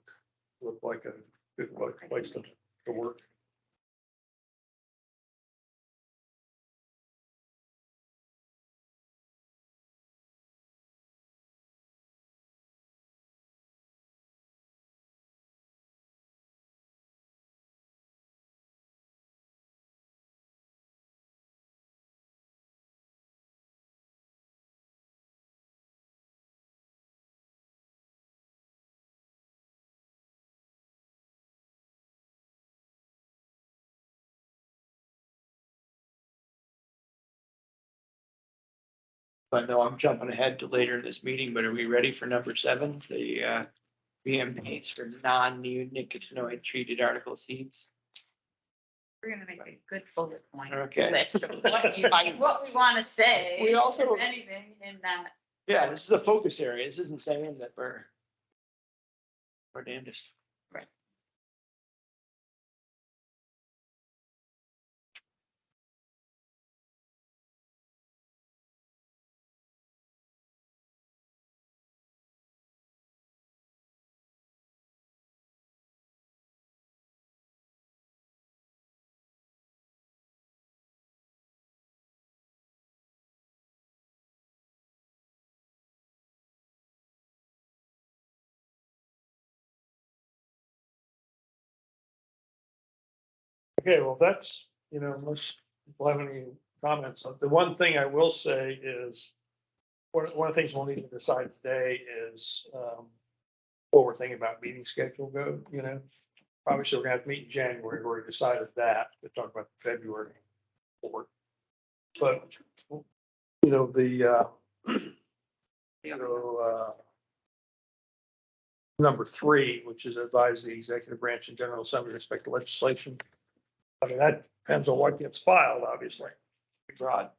look like a good place to work. But no, I'm jumping ahead to later in this meeting, but are we ready for number 7? The VMPs for non-neonicotinoid treated article seeds? We're gonna make a good bullet point Okay. list of what we want to say. We also- if anything in that. Yeah, this is a focus area. This isn't saying that we're damnedest. Right. Okay, well, that's, unless people have any comments, the one thing I will say is, one of the things we'll need to decide today is, what we're thinking about meeting schedule obviously we're gonna have to meet in January, we already decided that, we'll talk about February board. But, number 3, which is advise the executive branch and general assembly with respect to legislation. I mean, that depends on what gets filed, obviously. Broad.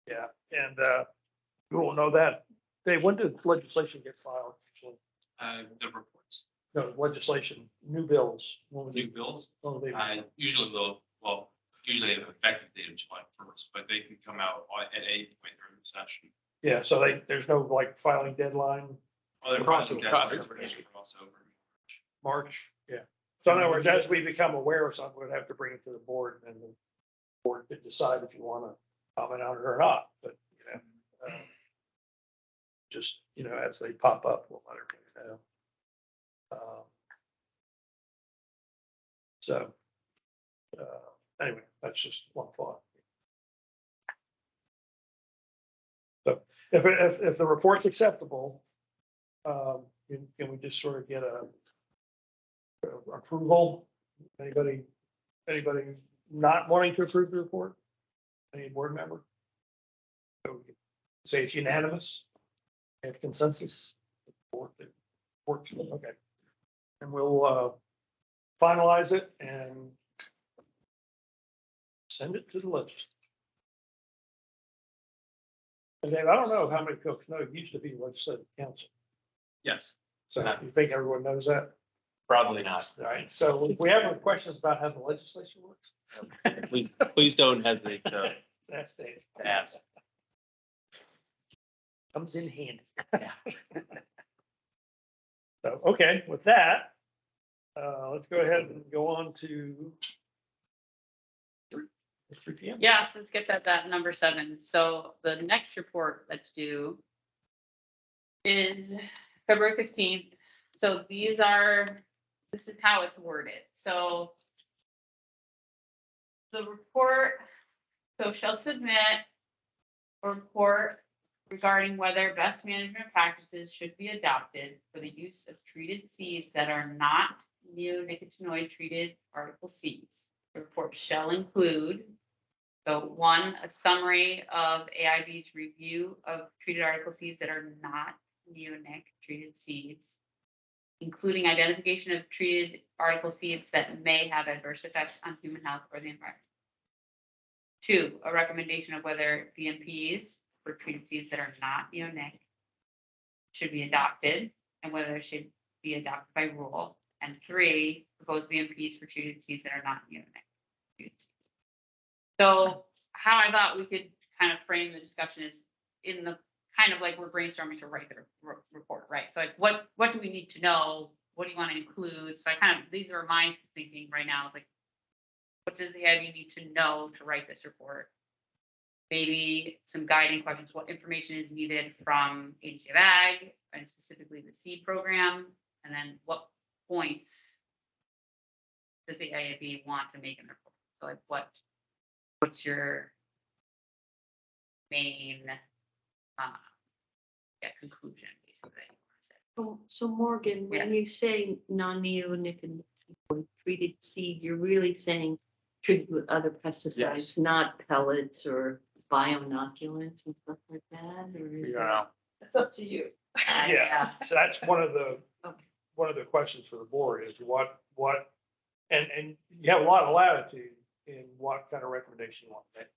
Yeah, and we won't know that. Dave, when did legislation get filed? Actually? The reports, No, legislation, new bills. When was new it? bills, Oh, they, usually usually the effective date is July 1st, but they can come out at any point during the session. yeah, so there's no like filing deadline. Well, they're Crossover, crossing crossover. deadlines, crossover. March, yeah. So in other words, as we become aware of something, we'd have to bring it to the board and the board could decide if you want to comment on it or not, but, just, as they pop up, we'll let everybody know. So, anyway, that's just one thought. So if the report's acceptable, can we just sort of get a approval? Anybody not wanting to approve the report? Any board member? So we can say it's unanimous, we have consensus. Works, okay. And we'll finalize it and send it to the legislature. And Dave, I don't know how many folks know, it used to be legislative council. Yes, So you think everyone knows that? probably not. All right, so if we have any questions about how the legislation works, Please don't hesitate to that's Dave. ask. Comes in handy. So, okay, with that, let's go ahead and go on to 3 p.m. Yeah, so let's get that number 7. So the next report that's due is February 15th. So this is how it's worded. So the report, shall submit a report regarding whether best management practices should be adopted for the use of treated seeds that are not neonicotinoid treated article seeds. The report shall include, 1, a summary of AIB's review of treated article seeds that are not neonic treated seeds, including identification of treated article seeds that may have adverse effects on human health or the environment. 2, a recommendation of whether BMPs for treated seeds that are not neonic should be adopted and whether it should be adopted by rule. And 3, proposed BMPs for treated seeds that are not neonic. So how I thought we could kind of frame the discussion is in the kind of like we're brainstorming to write the report, right? So like what do we need to know? What do you want to include? So these are my thinking right now. It's like, what does the AIB need to know to write this report? Maybe some guiding questions. What information is needed from Agency of Ag and specifically the seed program? And then what points does the AIB want to make in the report? So like what's your main conclusion, basically? So Morgan, when you say non-neonicotinoid treated seed, you're really saying treated with other pesticides, Yes. not pellets or bioinoculants and stuff like that, or is that- It's up to you. Yeah, so that's one of the questions for the board is what, and you have a lot of latitude in what kind of recommendation you want to make.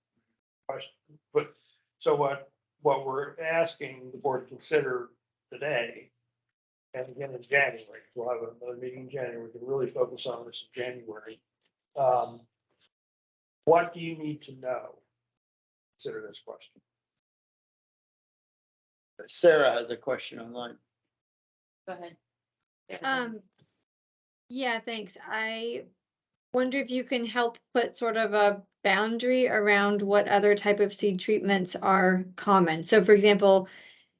But, so what we're asking the board to consider today, and again in January, we'll have another meeting in January, we can really focus on this in January. What do you need to know? Consider this question. Sarah has a question online. Go ahead. Yeah, thanks. I wonder if you can help put sort of a boundary around what other type of seed treatments are common. So for example,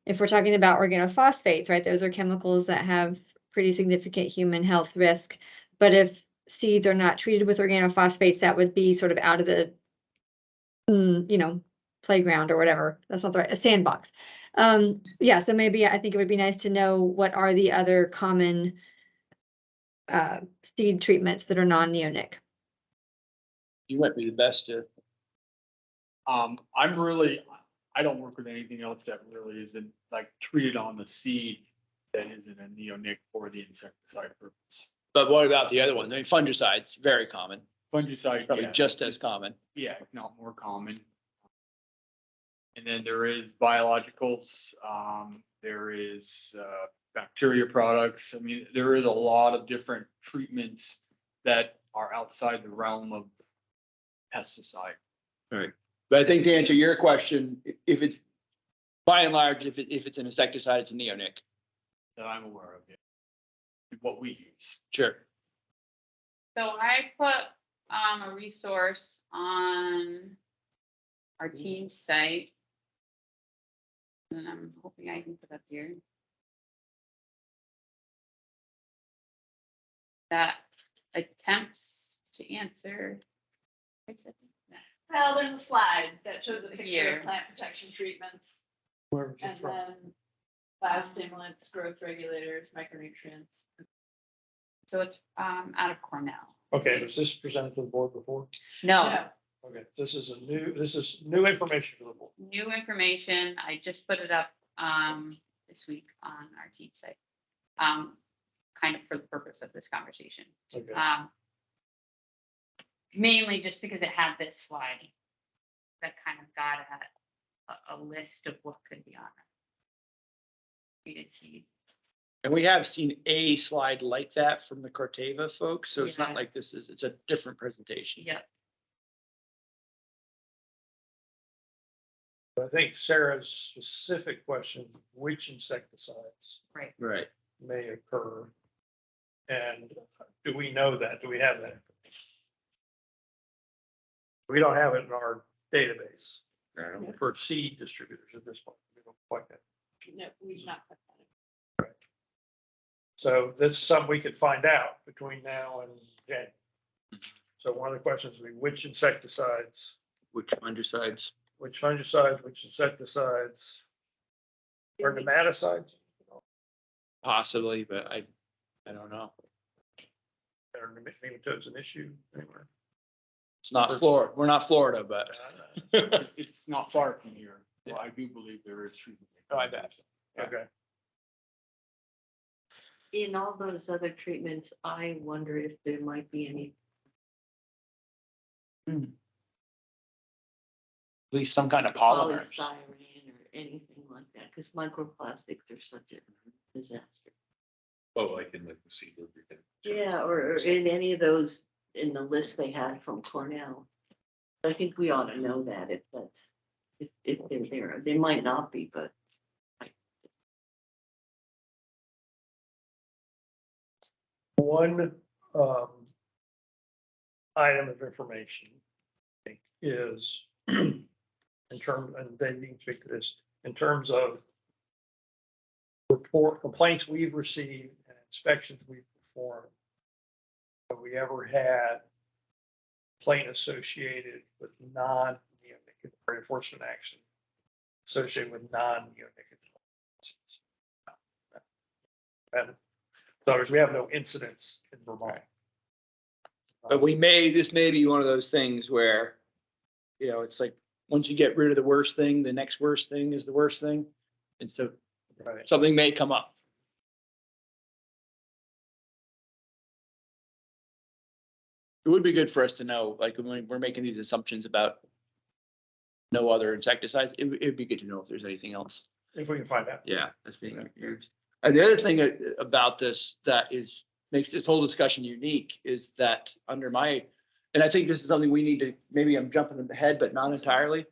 if we're talking about organophosphates, right, those are chemicals that have pretty significant human health risk. But if seeds are not treated with organophosphates, that would be sort of out of the, playground or whatever. That's not the right, a sandbox. Yeah, so maybe I think it would be nice to know what are the other common seed treatments that are non-neonic. You might be the best to. I don't work with anything else that really isn't like treated on the seed that isn't a neonic for the insecticide purpose. But what about the other one? I mean, fungicides, very common. Fungicide, Probably yeah, just as common. yeah, if not more common. And then there is biologicals, there is, bacteria products. I mean, there is a lot of different treatments that are outside the realm of pesticide. Right. But I think to answer your question, if it's, by and large, if it's an insecticide, it's a neonic. That I'm aware of, yeah. What we use. Sure. So I put a resource on our team site. And I'm hoping I can put up here. That attempts to answer. Well, there's a slide that shows a picture Here. of plant protection treatments. Where was it And from? then biostimulants, growth regulators, micronutrients. So it's out of Cornell. Okay, was this presented to the board before? No, Okay, this is new information for the board. new information. I just put it up this week on our team site. Kind of for the purpose of this conversation. Okay. Mainly just because it had this slide that kind of got at a list of what could be on it. Treated seed. And we have seen a slide like that from the Corteva folks, so it's not Yeah. like it's a different presentation. Yep. I think Sarah's specific question, which insecticides Right. Right. may occur? And do we know that? Do we have that? We don't have it in our database for seed distributors at this point. We don't quite have. No, we do not put that in. So this is something we could find out between now and January. So one of the questions would be which insecticides, Which fungicides? which fungicides, which insecticides, or nematicides? Possibly, but I don't know. Are nematodes an issue anywhere? It's not Florida. We're not Florida, but It's not far from here. Well, I do believe there is treatment. Oh, I bet. Okay. In all those other treatments, I wonder if there might be any, at least some kind of polymers. polystyrene or anything like that, because microplastics are such a disaster. Oh, like in like the seed lubricant. Yeah, or in any of those, in the list they had from Cornell. I think we ought to know that if that's, if they're there. They might not be, but One item of information I think, is in terms, and Dave, you can speak to this, in terms of report complaints we've received and inspections we've performed. Have we ever had complaint associated with non-neonicotinoid or enforcement action associated with non-neonicotinoid? And in other words, we have no incidents in Vermont. But this may be one of those things where, it's like, once you get rid of the worst thing, the next worst thing is the worst thing. And so Right. something may come up. It would be good for us to know, like, when we're making these assumptions about no other insecticides, it'd be good to know if there's anything else. If we can find out. Yeah, that's being used. And the other thing about this that makes this whole discussion unique is that under my, and I think this is something we need to, maybe I'm jumping ahead, but not entirely.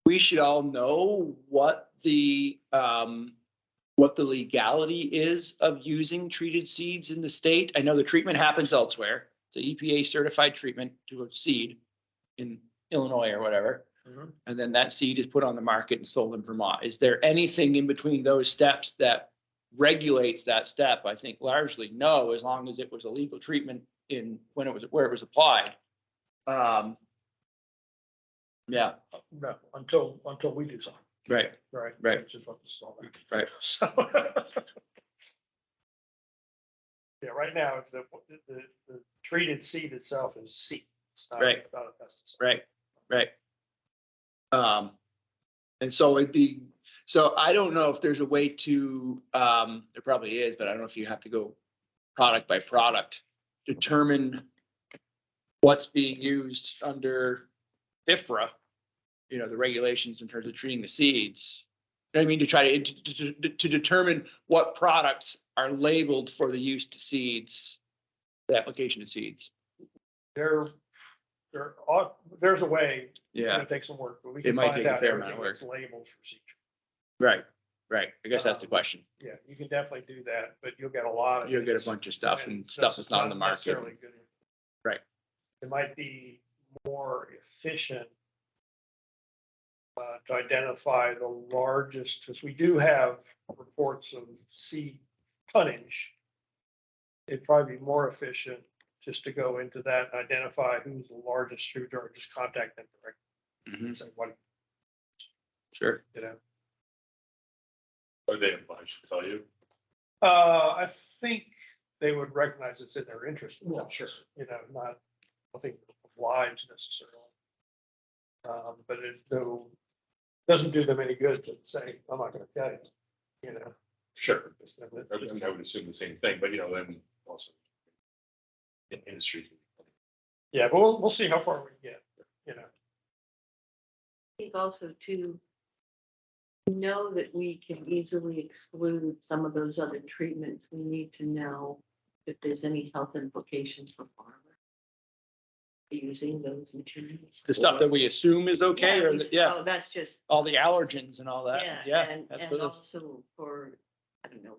We should all know what the legality is of using treated seeds in the state. I know the treatment happens elsewhere. It's an EPA certified treatment to a seed in Illinois or whatever. And then that seed is put on the market and sold in Vermont. Is there anything in between those steps that regulates that step? I think largely no, as long as it was a legal treatment where it was applied. Yeah. No, until we do something. Right. Right. Right. Which is what this is all about. Right. So. Yeah, right now, it's the treated seed itself is seed. It's not Right. about a pesticide. Right. Right. And so so I don't know if there's a way to, there probably is, but I don't know if you have to go product by product, determine what's being used under IFRA, you know, the regulations in terms of treating the seeds. You know what I mean, to try to determine what products are labeled for the use to seeds, the application to seeds. There's a way. Yeah. It'll take some work, but we It can might find take a out fair amount everything of that's labeled for seed. Right, right. I guess that's the question. Yeah, you can definitely do that, but you'll get a lot of. You'll get it's- a bunch of stuff and and stuff that's not on the market. necessarily good. Right. It might be more efficient to identify the largest, because we do have reports of seed tonnage. It'd probably be more efficient just to go into that and identify who's the largest distributor, or just contact them directly. And say, what, Sure. you know? Are they obliged to tell you? I think they would recognize it's in their interest. Yeah, sure. You know, not, I think lives necessarily. But it doesn't do them any good to say, I'm not gonna tell you, you know. Sure. I would assume the same thing, but you know, then also in industry. Yeah, but we'll see how far we can get, you know. I think also to know that we can easily exclude some of those other treatments, we need to know if there's any health implications for farmers using those materials. The stuff that we assume is okay, or, Oh, that's just. all the allergens and all that. Yeah, And absolutely. also for, I don't know,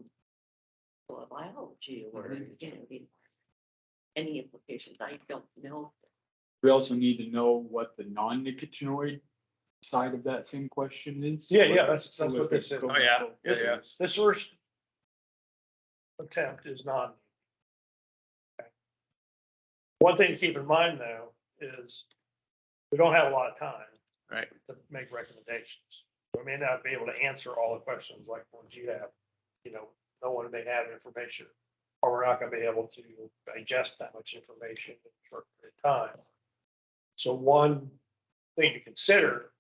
soil biology or, you know, any implications, I don't know. We also need to know what the non-nicotinoid side of that same question is. Yeah, that's So what if this it is. goes- This first attempt is non. One thing to keep in mind though, is we don't have a lot of time. Right. To make recommendations. We may not be able to answer all the questions like ones you have, you know, no one may have information. Or we're not gonna be able to digest that much information in a short period of time. So one thing to consider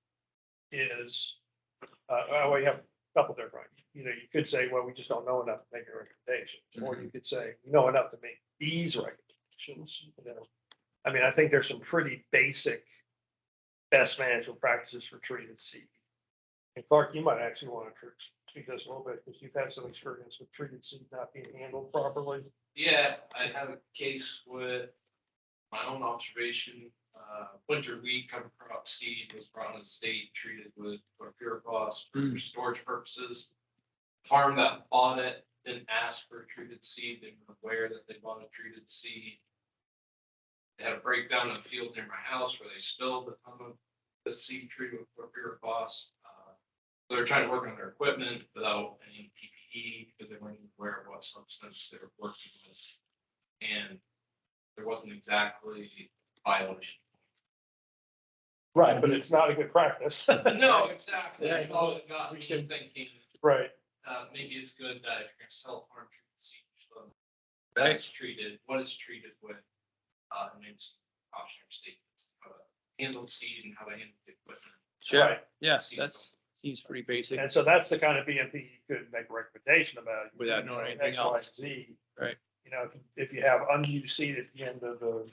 is, we have a couple different, you know, you could say, well, we just don't know enough to make a recommendation. Or you could say, we know enough to make these recommendations, you know. I mean, I think there's some pretty basic best management practices for treated seed. And Clark, you might actually want to speak this a little bit, because you've had some experience with treated seed not being handled properly. Yeah, I have a case with my own observation, winter wheat cover crop seed was brought in the state, treated with chlorpyrifos for storage purposes. Farm that bought it didn't ask for a treated seed, they were aware that they bought a treated seed. They had a breakdown in the field near my house where they spilled a ton of the seed treated with chlorpyrifos. So they're trying to work on their equipment without any PPE because they weren't even aware of what substance they were working with. And there wasn't exactly violation. Right, but it's not a good practice. No, exactly. Yeah, So it got me thinking, Right. maybe it's good that if you're gonna sell farm treated seed, that's treated, what is treated with, maybe some cautionary statements, how to handle seed and how to handle the equipment. Sure. Right. Yes, that's, seems pretty basic. And so that's the kind of BMP you could make a recommendation about. Without knowing anything X, Y, else. and Z. Right. You know, if you have unused seed at the end of the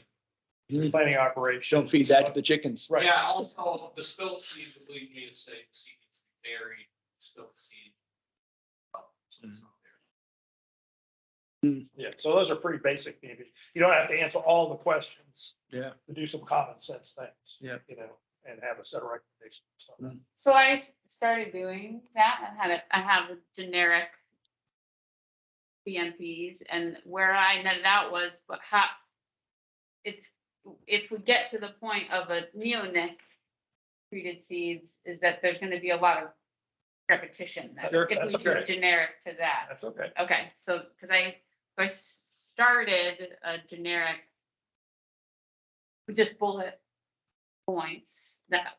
planting operation. Don't feed that to the chickens. Right. Yeah, also the spilled seed would lead me to say the seed needs to be buried, spilled seed. So it's not there. Yeah, so those are pretty basic. You don't have to answer all the questions. Yeah. To do some common sense things. Yeah. You know, and have a set of recommendations. So I started doing that. I have a generic BMPs, and where I netted out was, but how it's, if we get to the point of a neonic treated seeds, is that there's gonna be a lot of repetition. That Sure, if that's we do okay. generic to that. That's okay. Okay, so, cause I started a generic with just bullet points that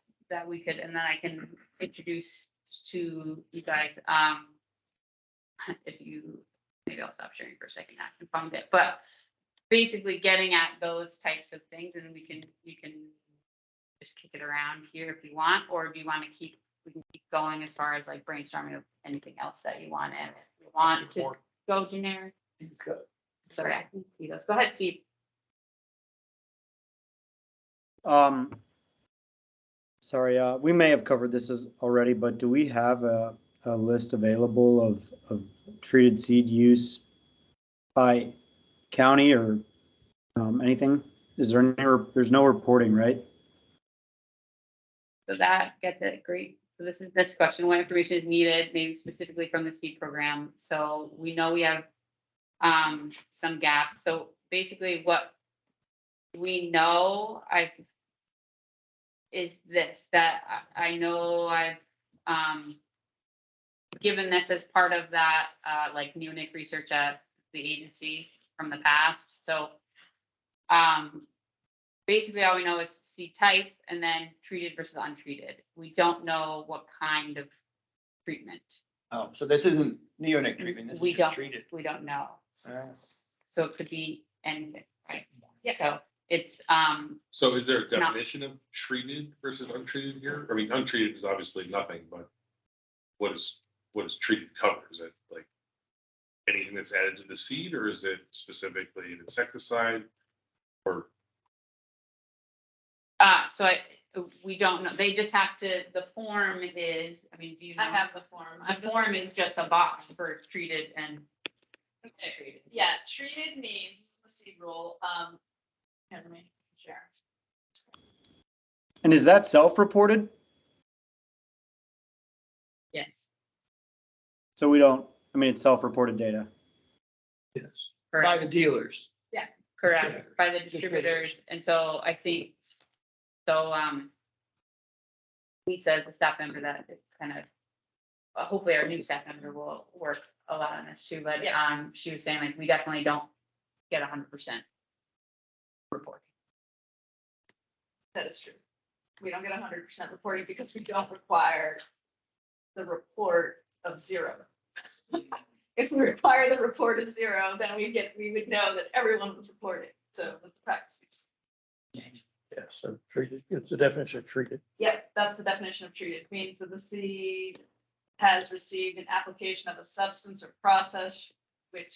we could, and then I can introduce to you guys, if you, maybe I'll stop sharing for a second, I can find it, but basically getting at those types of things, and you can just kick it around here if you want, or do you want to we can keep going as far as like brainstorming of anything else that you want, and if you want to go generic. Sorry, I can see those. Go ahead, Steve. Sorry, we may have covered this already, but do we have a list available of treated seed use by county or anything? Is there there's no reporting, right? So that gets it, great. So this question, what information is needed, maybe specifically from the seed program? So we know we have some gaps. So basically what we know is this, that I know I've given this as part of that like neonic research at the agency from the past. So basically all we know is seed type and then treated versus untreated. We don't know what kind of treatment. Oh, so this isn't neonic treatment, this We is don't, just treated. we don't know. So it could be anything, right? Yeah. So it's So is there a No. definition of treated versus untreated here? I mean, untreated is obviously nothing, but what is treated cover? Is it like anything that's added to the seed, or is it specifically an insecticide? Or so we don't know. They just have to, the form is, I mean, do you know? I have the form. The form is just a box for treated and untreated. Yeah, treated means, this is the seed rule, here, let me share. And is that self-reported? Yes. So we don't, I mean, it's self-reported data. Yes. Correct. By the dealers. Yeah. Correct, by the distributors, and so I think, so, Lisa as a staff member that it's kind of, hopefully our new staff member will work a lot on this too, but, she was saying like, we definitely don't get 100% reporting. That is true. We don't get 100% reporting because we don't require the report of 0. If we require the report of 0, then we would know that everyone was reporting. So that's the practice. Yeah, so treated, it's the definition of treated. Yep, that's the definition of treated. Means that the seed has received an application of a substance or process, which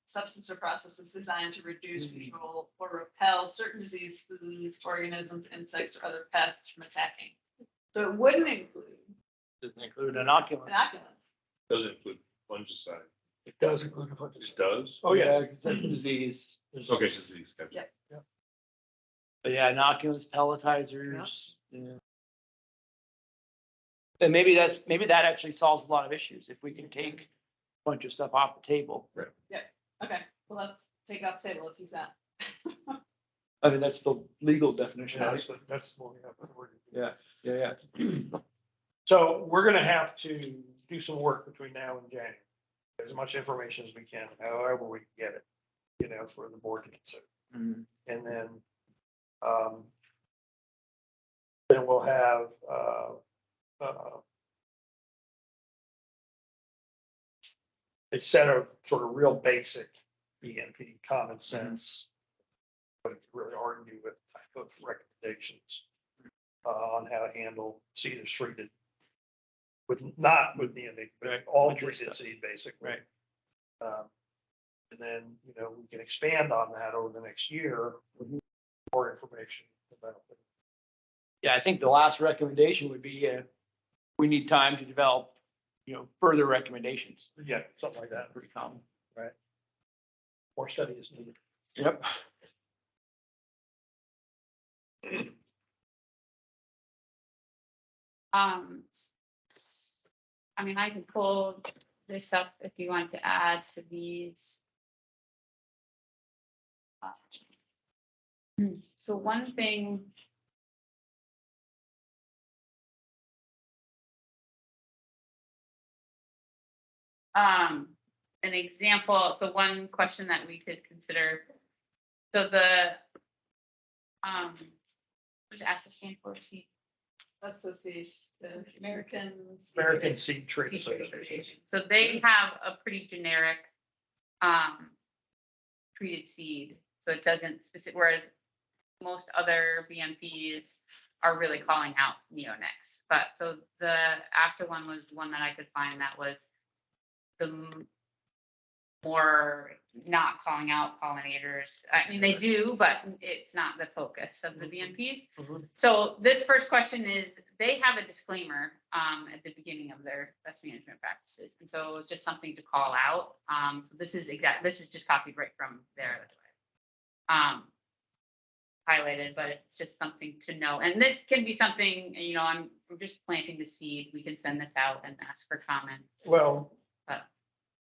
substance or process is designed to reduce, control, or repel certain diseases, organisms, insects, or other pests from attacking. So it wouldn't include Doesn't include inoculants. inoculants. doesn't include fungicide? It does include a bunch of It stuff. does? Oh, yeah. It's a disease. Okay, disease. Gotcha. Yep. But yeah, inoculants, pelletizers. Yeah. And maybe that actually solves a lot of issues if we can take a bunch of stuff off the table. Right. Yep. Okay. Well, let's take it off the table. Let's use that. I mean, that's the legal definition. Yeah, that's what we have. Yeah. So we're gonna have to do some work between now and January. As much information as we can, however we can get it, for the board to consider. Mhm. And then we'll have, a set of sort of real basic BNP common sense. But it's really argue with type of recommendations on how to handle seed is treated. Not with neonic, but all treated seed, basically. Right. And then, we can expand on that over the next year with more information about it. Yeah, I think the last recommendation would be, we need time to develop, further recommendations. Yeah, something like that. Pretty common. Right. More study is needed. Yep. I mean, I can pull this up if you want to add to these. So one thing. An example, so one question that we could consider. So the, what does ASSA stand for? See, Association, the Americans. American Seed Trade Seed Trade Association. So they have a pretty generic treated seed, so it doesn't specific, whereas most other BMPs are really calling out neonics. But so the ASTA one was one that I could find that was the more not calling out pollinators. I mean, they do, but it's not the focus of the BMPs. So this first question is, they have a disclaimer at the beginning of their best management practices. And so it was just something to call out. So this is just copied right from there. Highlighted, but it's just something to know. And this can be something, you know, I'm just planting the seed. We can send this out and ask for comment. Well, But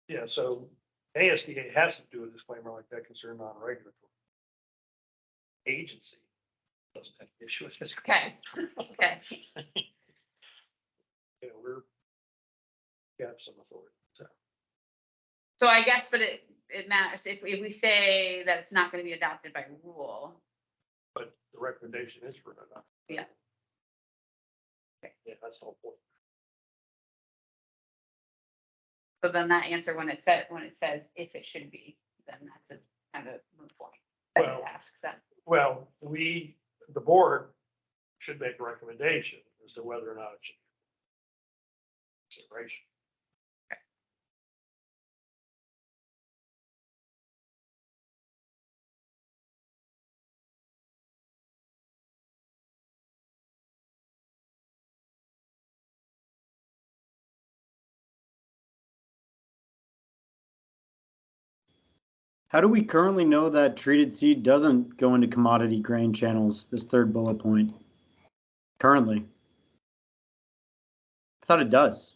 yeah, so ASDA has to do a disclaimer like that concerning non-regulatory. Agency doesn't have to issue a disclaimer. okay. You know, we have some authority. So I guess, but it matters if we say that it's not going to be adopted by rule. But the recommendation is for enough. Yeah. Yeah, that's the whole point. So then that answer when it says if it should be, then that's a kind of moot point. Well, Asks that. well, the board should make a recommendation as to whether or not it should be consideration. How do we currently know that treated seed doesn't go into commodity grain channels, this third bullet point? Currently. I thought it does.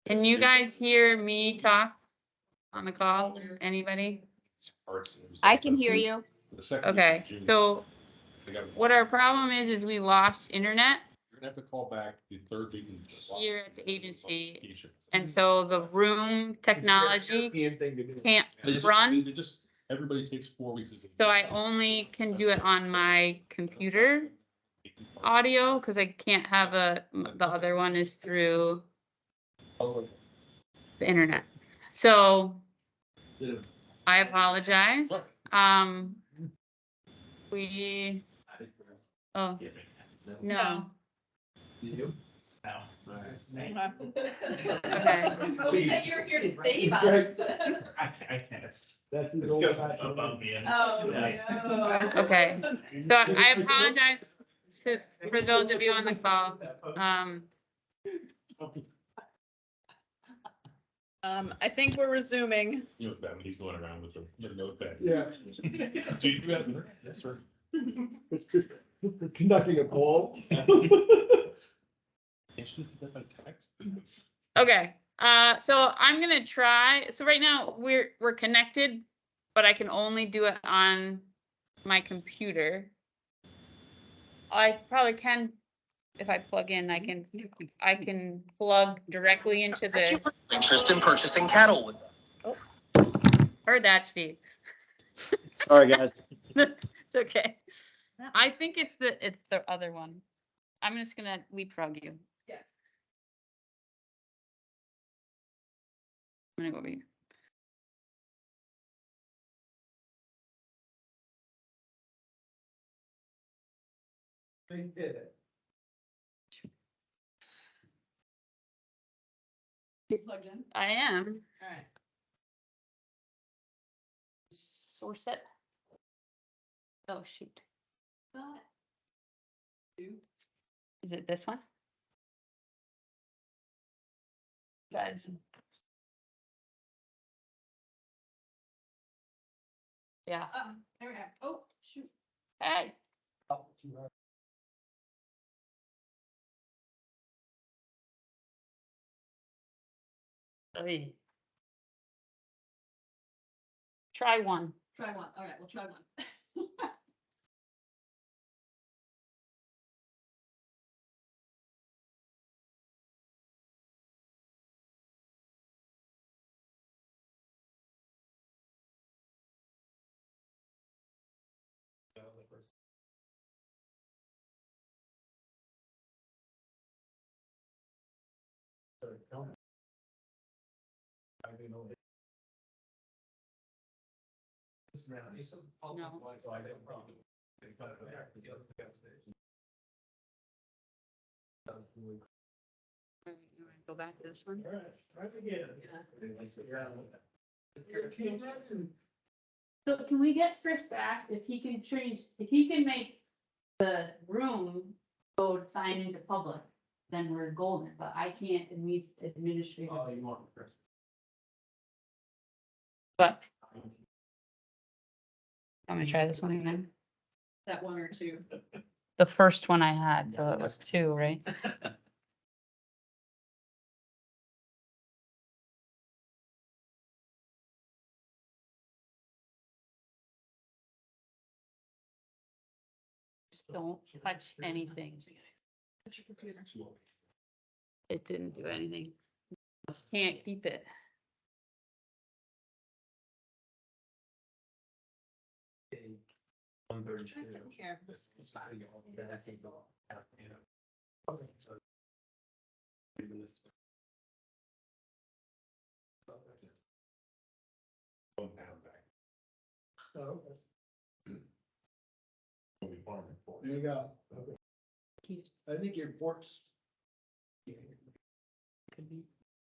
Can you guys hear me talk on the call? Anybody? I can hear you. Okay, so what our problem is we lost internet You're gonna have to call back the third week in July. here at the agency. And so the room technology can't run. They just, everybody takes 4 weeks. So I only can do it on my computer audio because I can't have the other one is through the internet. So I apologize. We, oh, no. Okay. We thought you were here to save us. I can't. That's above me. Oh, no. Okay, so I apologize for those of you on the call. I think we're resuming. You know, it's bad when he's going around with a notepad. Yeah. Do you have internet? Yes, sir. Conducting a poll. Can't you just do that by text? Okay, so I'm gonna try, so right now we're connected, but I can only do it on my computer. I probably can, if I plug in, I can plug directly into the. Interest in purchasing cattle with them. Oh, heard that, Steve. Sorry, guys. It's okay. I think it's the other one. I'm just gonna leapfrog you. Yes. I'm gonna go over here. They did it. You plugged in? I am. All right. Source it. Oh, shoot. Is it this one? Guys. Yeah. There we go. Oh, shoot. Hey. Oy. Try one. Try one. All right, we'll try one. You wanna go back to this one? So can we get Chris back if he can change, if he can make the room go sign into public, then we're golden, but I can't, it needs administrative. Oh, you want Chris? But. I'm gonna try this one again. That one or two. The first one I had, so it was 2, right? Don't touch anything. It didn't do anything. Can't keep it. Try sitting here. This is fine. There you go. I think your ports. Could be.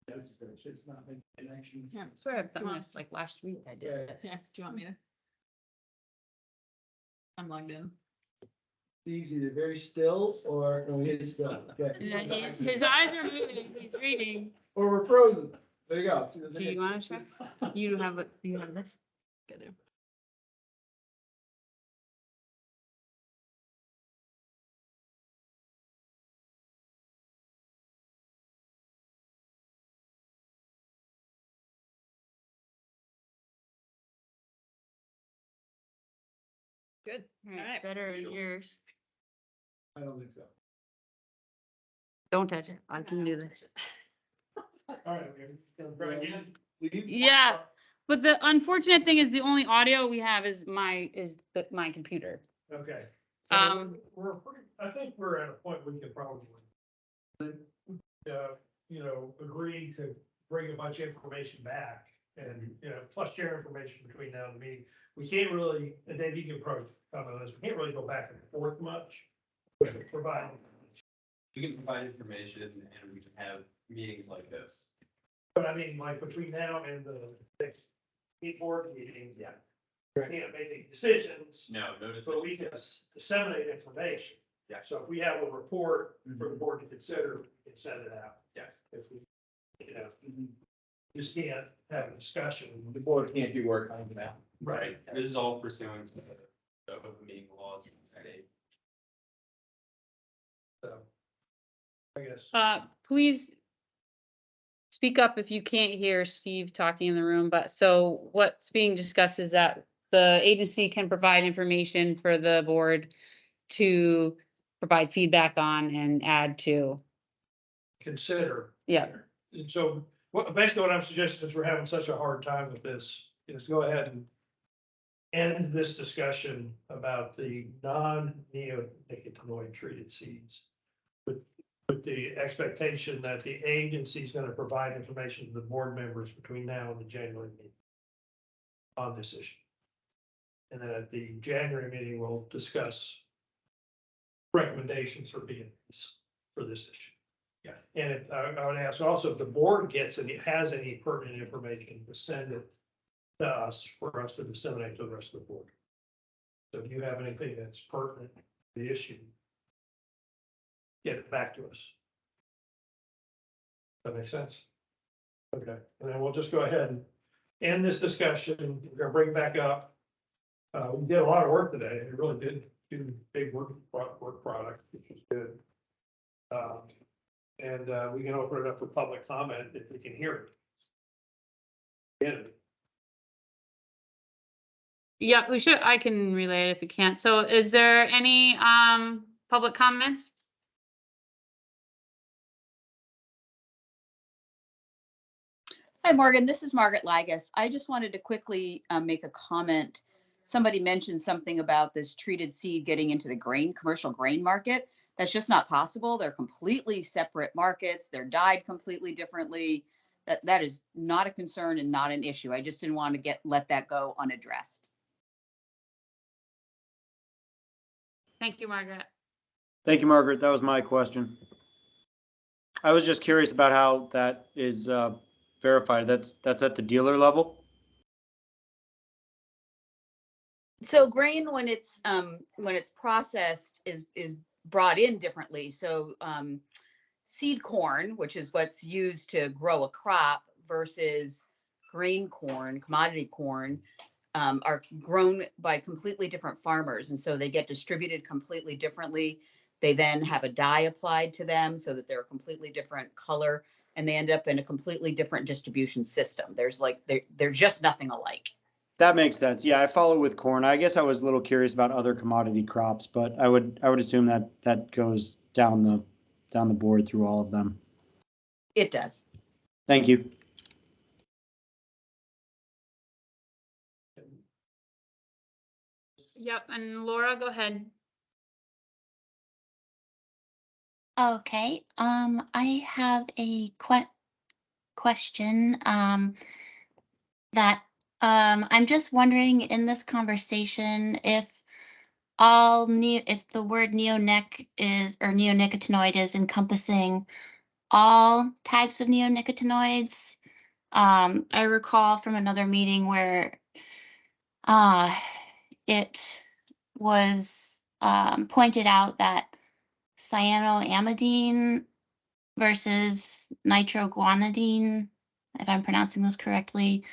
It's not making connection. Yeah, I swear I've done this like last week I did it. Yeah, do you want me to? I'm logged in. Steve's either very still or, no, he is still. Okay. His eyes are moving, he's reading. Or we're frozen. There you go. See, there's Do you wanna try? You have this? Good. Good. All right. Better yours. I don't think so. Don't touch it. I can do this. All right. Yeah, but the unfortunate thing is the only audio we have is my computer. Okay. So we're pretty, I think we're at a point we can probably, agree to bring a bunch of information back and, plus share information between now and the meeting. We can't really, and Dave, you can probably comment on this, we can't really go back and forth much. We can provide. We can provide information and we can have meetings like this. But I mean, like between now and the next board meetings, yeah. We can't make any decisions. No decisions. But we can disseminate information. Yeah. So if we have a report for the board to consider, we can send it out. Yes. If we, just can't have a discussion. The board can't do work on that. Right. This is all pursuant to the open meeting laws in the state. So, I guess. Please speak up if you can't hear Steve talking in the room, but so what's being discussed is that the agency can provide information for the board to provide feedback on and add to. Consider. Yeah. And so, basically what I'm suggesting, since we're having such a hard time with this, is go ahead and end this discussion about the non-neonicotinoid treated seeds. With the expectation that the agency is going to provide information to the board members between now and the January meeting on this issue. And then at the January meeting, we'll discuss recommendations for B&Bs for this issue. Yes. And I would ask also if the board gets any, has any pertinent information, to send it to us for us to disseminate to the rest of the board. So if you have anything that's pertinent to the issue, get it back to us. That makes sense? Okay, and then we'll just go ahead and end this discussion. We're gonna bring back up. We did a lot of work today. We really did do big work product, which was good. And we can open it up for public comment if we can hear it. Yeah. Yeah, we should, I can relay it if you can't. So is there any public comments? Hi, Morgan. This is Margaret Lagus. I just wanted to quickly make a comment. Somebody mentioned something about this treated seed getting into the commercial grain market. That's just not possible. They're completely separate markets. They're dyed completely differently. That is not a concern and not an issue. I just didn't want to let that go unaddressed. Thank you, Margaret. Thank you, Margaret. That was my question. I was just curious about how that is verified. That's at the dealer level? So grain, when it's processed, is brought in differently. So seed corn, which is what's used to grow a crop, versus grain corn, commodity corn, are grown by completely different farmers, and so they get distributed completely differently. They then have a dye applied to them so that they're a completely different color, and they end up in a completely different distribution system. They're just nothing alike. That makes sense. Yeah, I follow with corn. I guess I was a little curious about other commodity crops, but I would assume that goes down the board through all of them. It does. Thank you. Yep, and Laura, go ahead. Okay, I have a question, that, I'm just wondering in this conversation if if the word neonic or neonicotinoid is encompassing all types of neonicotinoids. I recall from another meeting where, it was, pointed out that cyanoamidine versus nitroguanidine, if I'm pronouncing those correctly,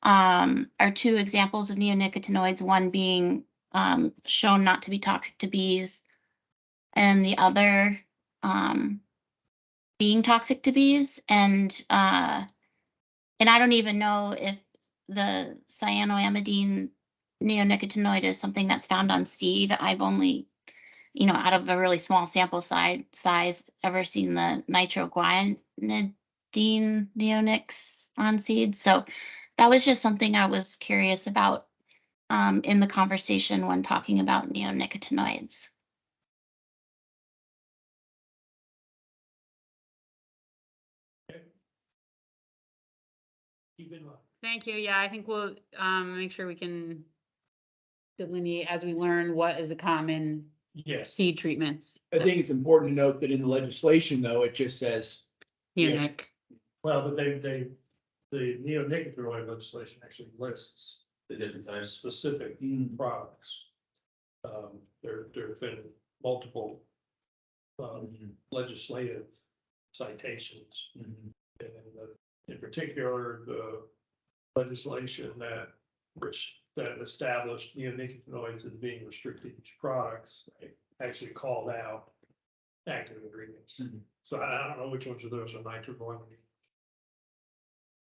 are two examples of neonicotinoids, one being shown not to be toxic to bees, and the other being toxic to bees. And I don't even know if the cyanoamidine neonicotinoid is something that's found on seed. I've only, out of a really small sample size, ever seen the nitroguanidine neonics on seed. So that was just something I was curious about in the conversation when talking about neonicotinoids. Keep in mind. Thank you. Yeah, I think we'll make sure we can delineate as we learn what is a common Yes. seed treatments. I think it's important to note that in the legislation, though, it just says. Neonic. Well, but the neonicotinoid legislation actually lists The different types. specific products. There have been multiple legislative citations. And in particular, the legislation that established neonicotinoids as being restricted use products actually called out active ingredients. So I don't know which ones of those are nitroguanidine.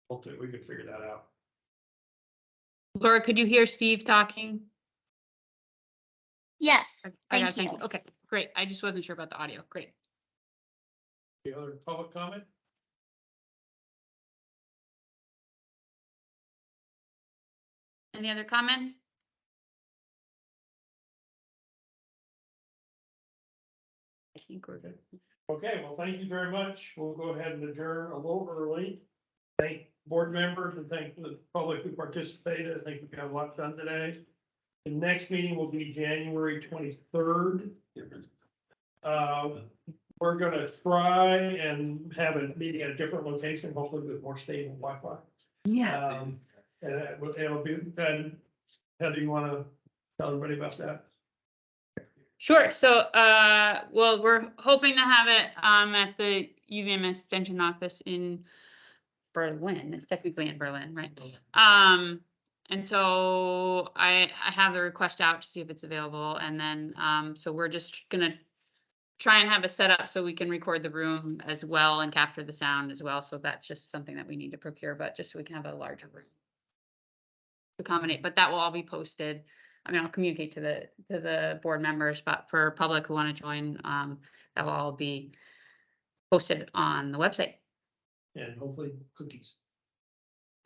Hopefully we can figure that out. Laura, could you hear Steve talking? Yes, I thank got it, you. Okay, great. I just wasn't sure about the audio. Great. The other public comment? Any other comments? I think we're good. Okay, well, thank you very much. We'll go ahead and adjourn a little early. Thank board members and thank the public who participated. I think we got a lot done today. The next meeting will be January 23rd. We're gonna try and have a meeting at a different location, hopefully with more stable Wi-Fi. Yeah. And it'll be, and Heather, you wanna tell everybody about that? Sure. So, well, we're hoping to have it at the UVM Extension Office in Berlin. It's technically in Berlin, right? And so I have the request out to see if it's available, and then so we're just gonna try and have a setup so we can record the room as well and capture the sound as well. So that's just something that we need to procure, but just so we can have a larger room to accommodate. But that will all be posted. I mean, I'll communicate to the board members, but for public who want to join, that will all be posted on the website. And hopefully cookies.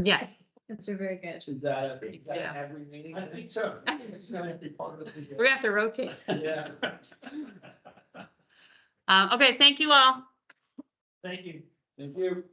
Yes. That's very good. Is that Yeah. every meeting? I think so. It's gonna be part of the. We're gonna have to rotate. Yeah. Okay, thank you all. Thank you. Thank you.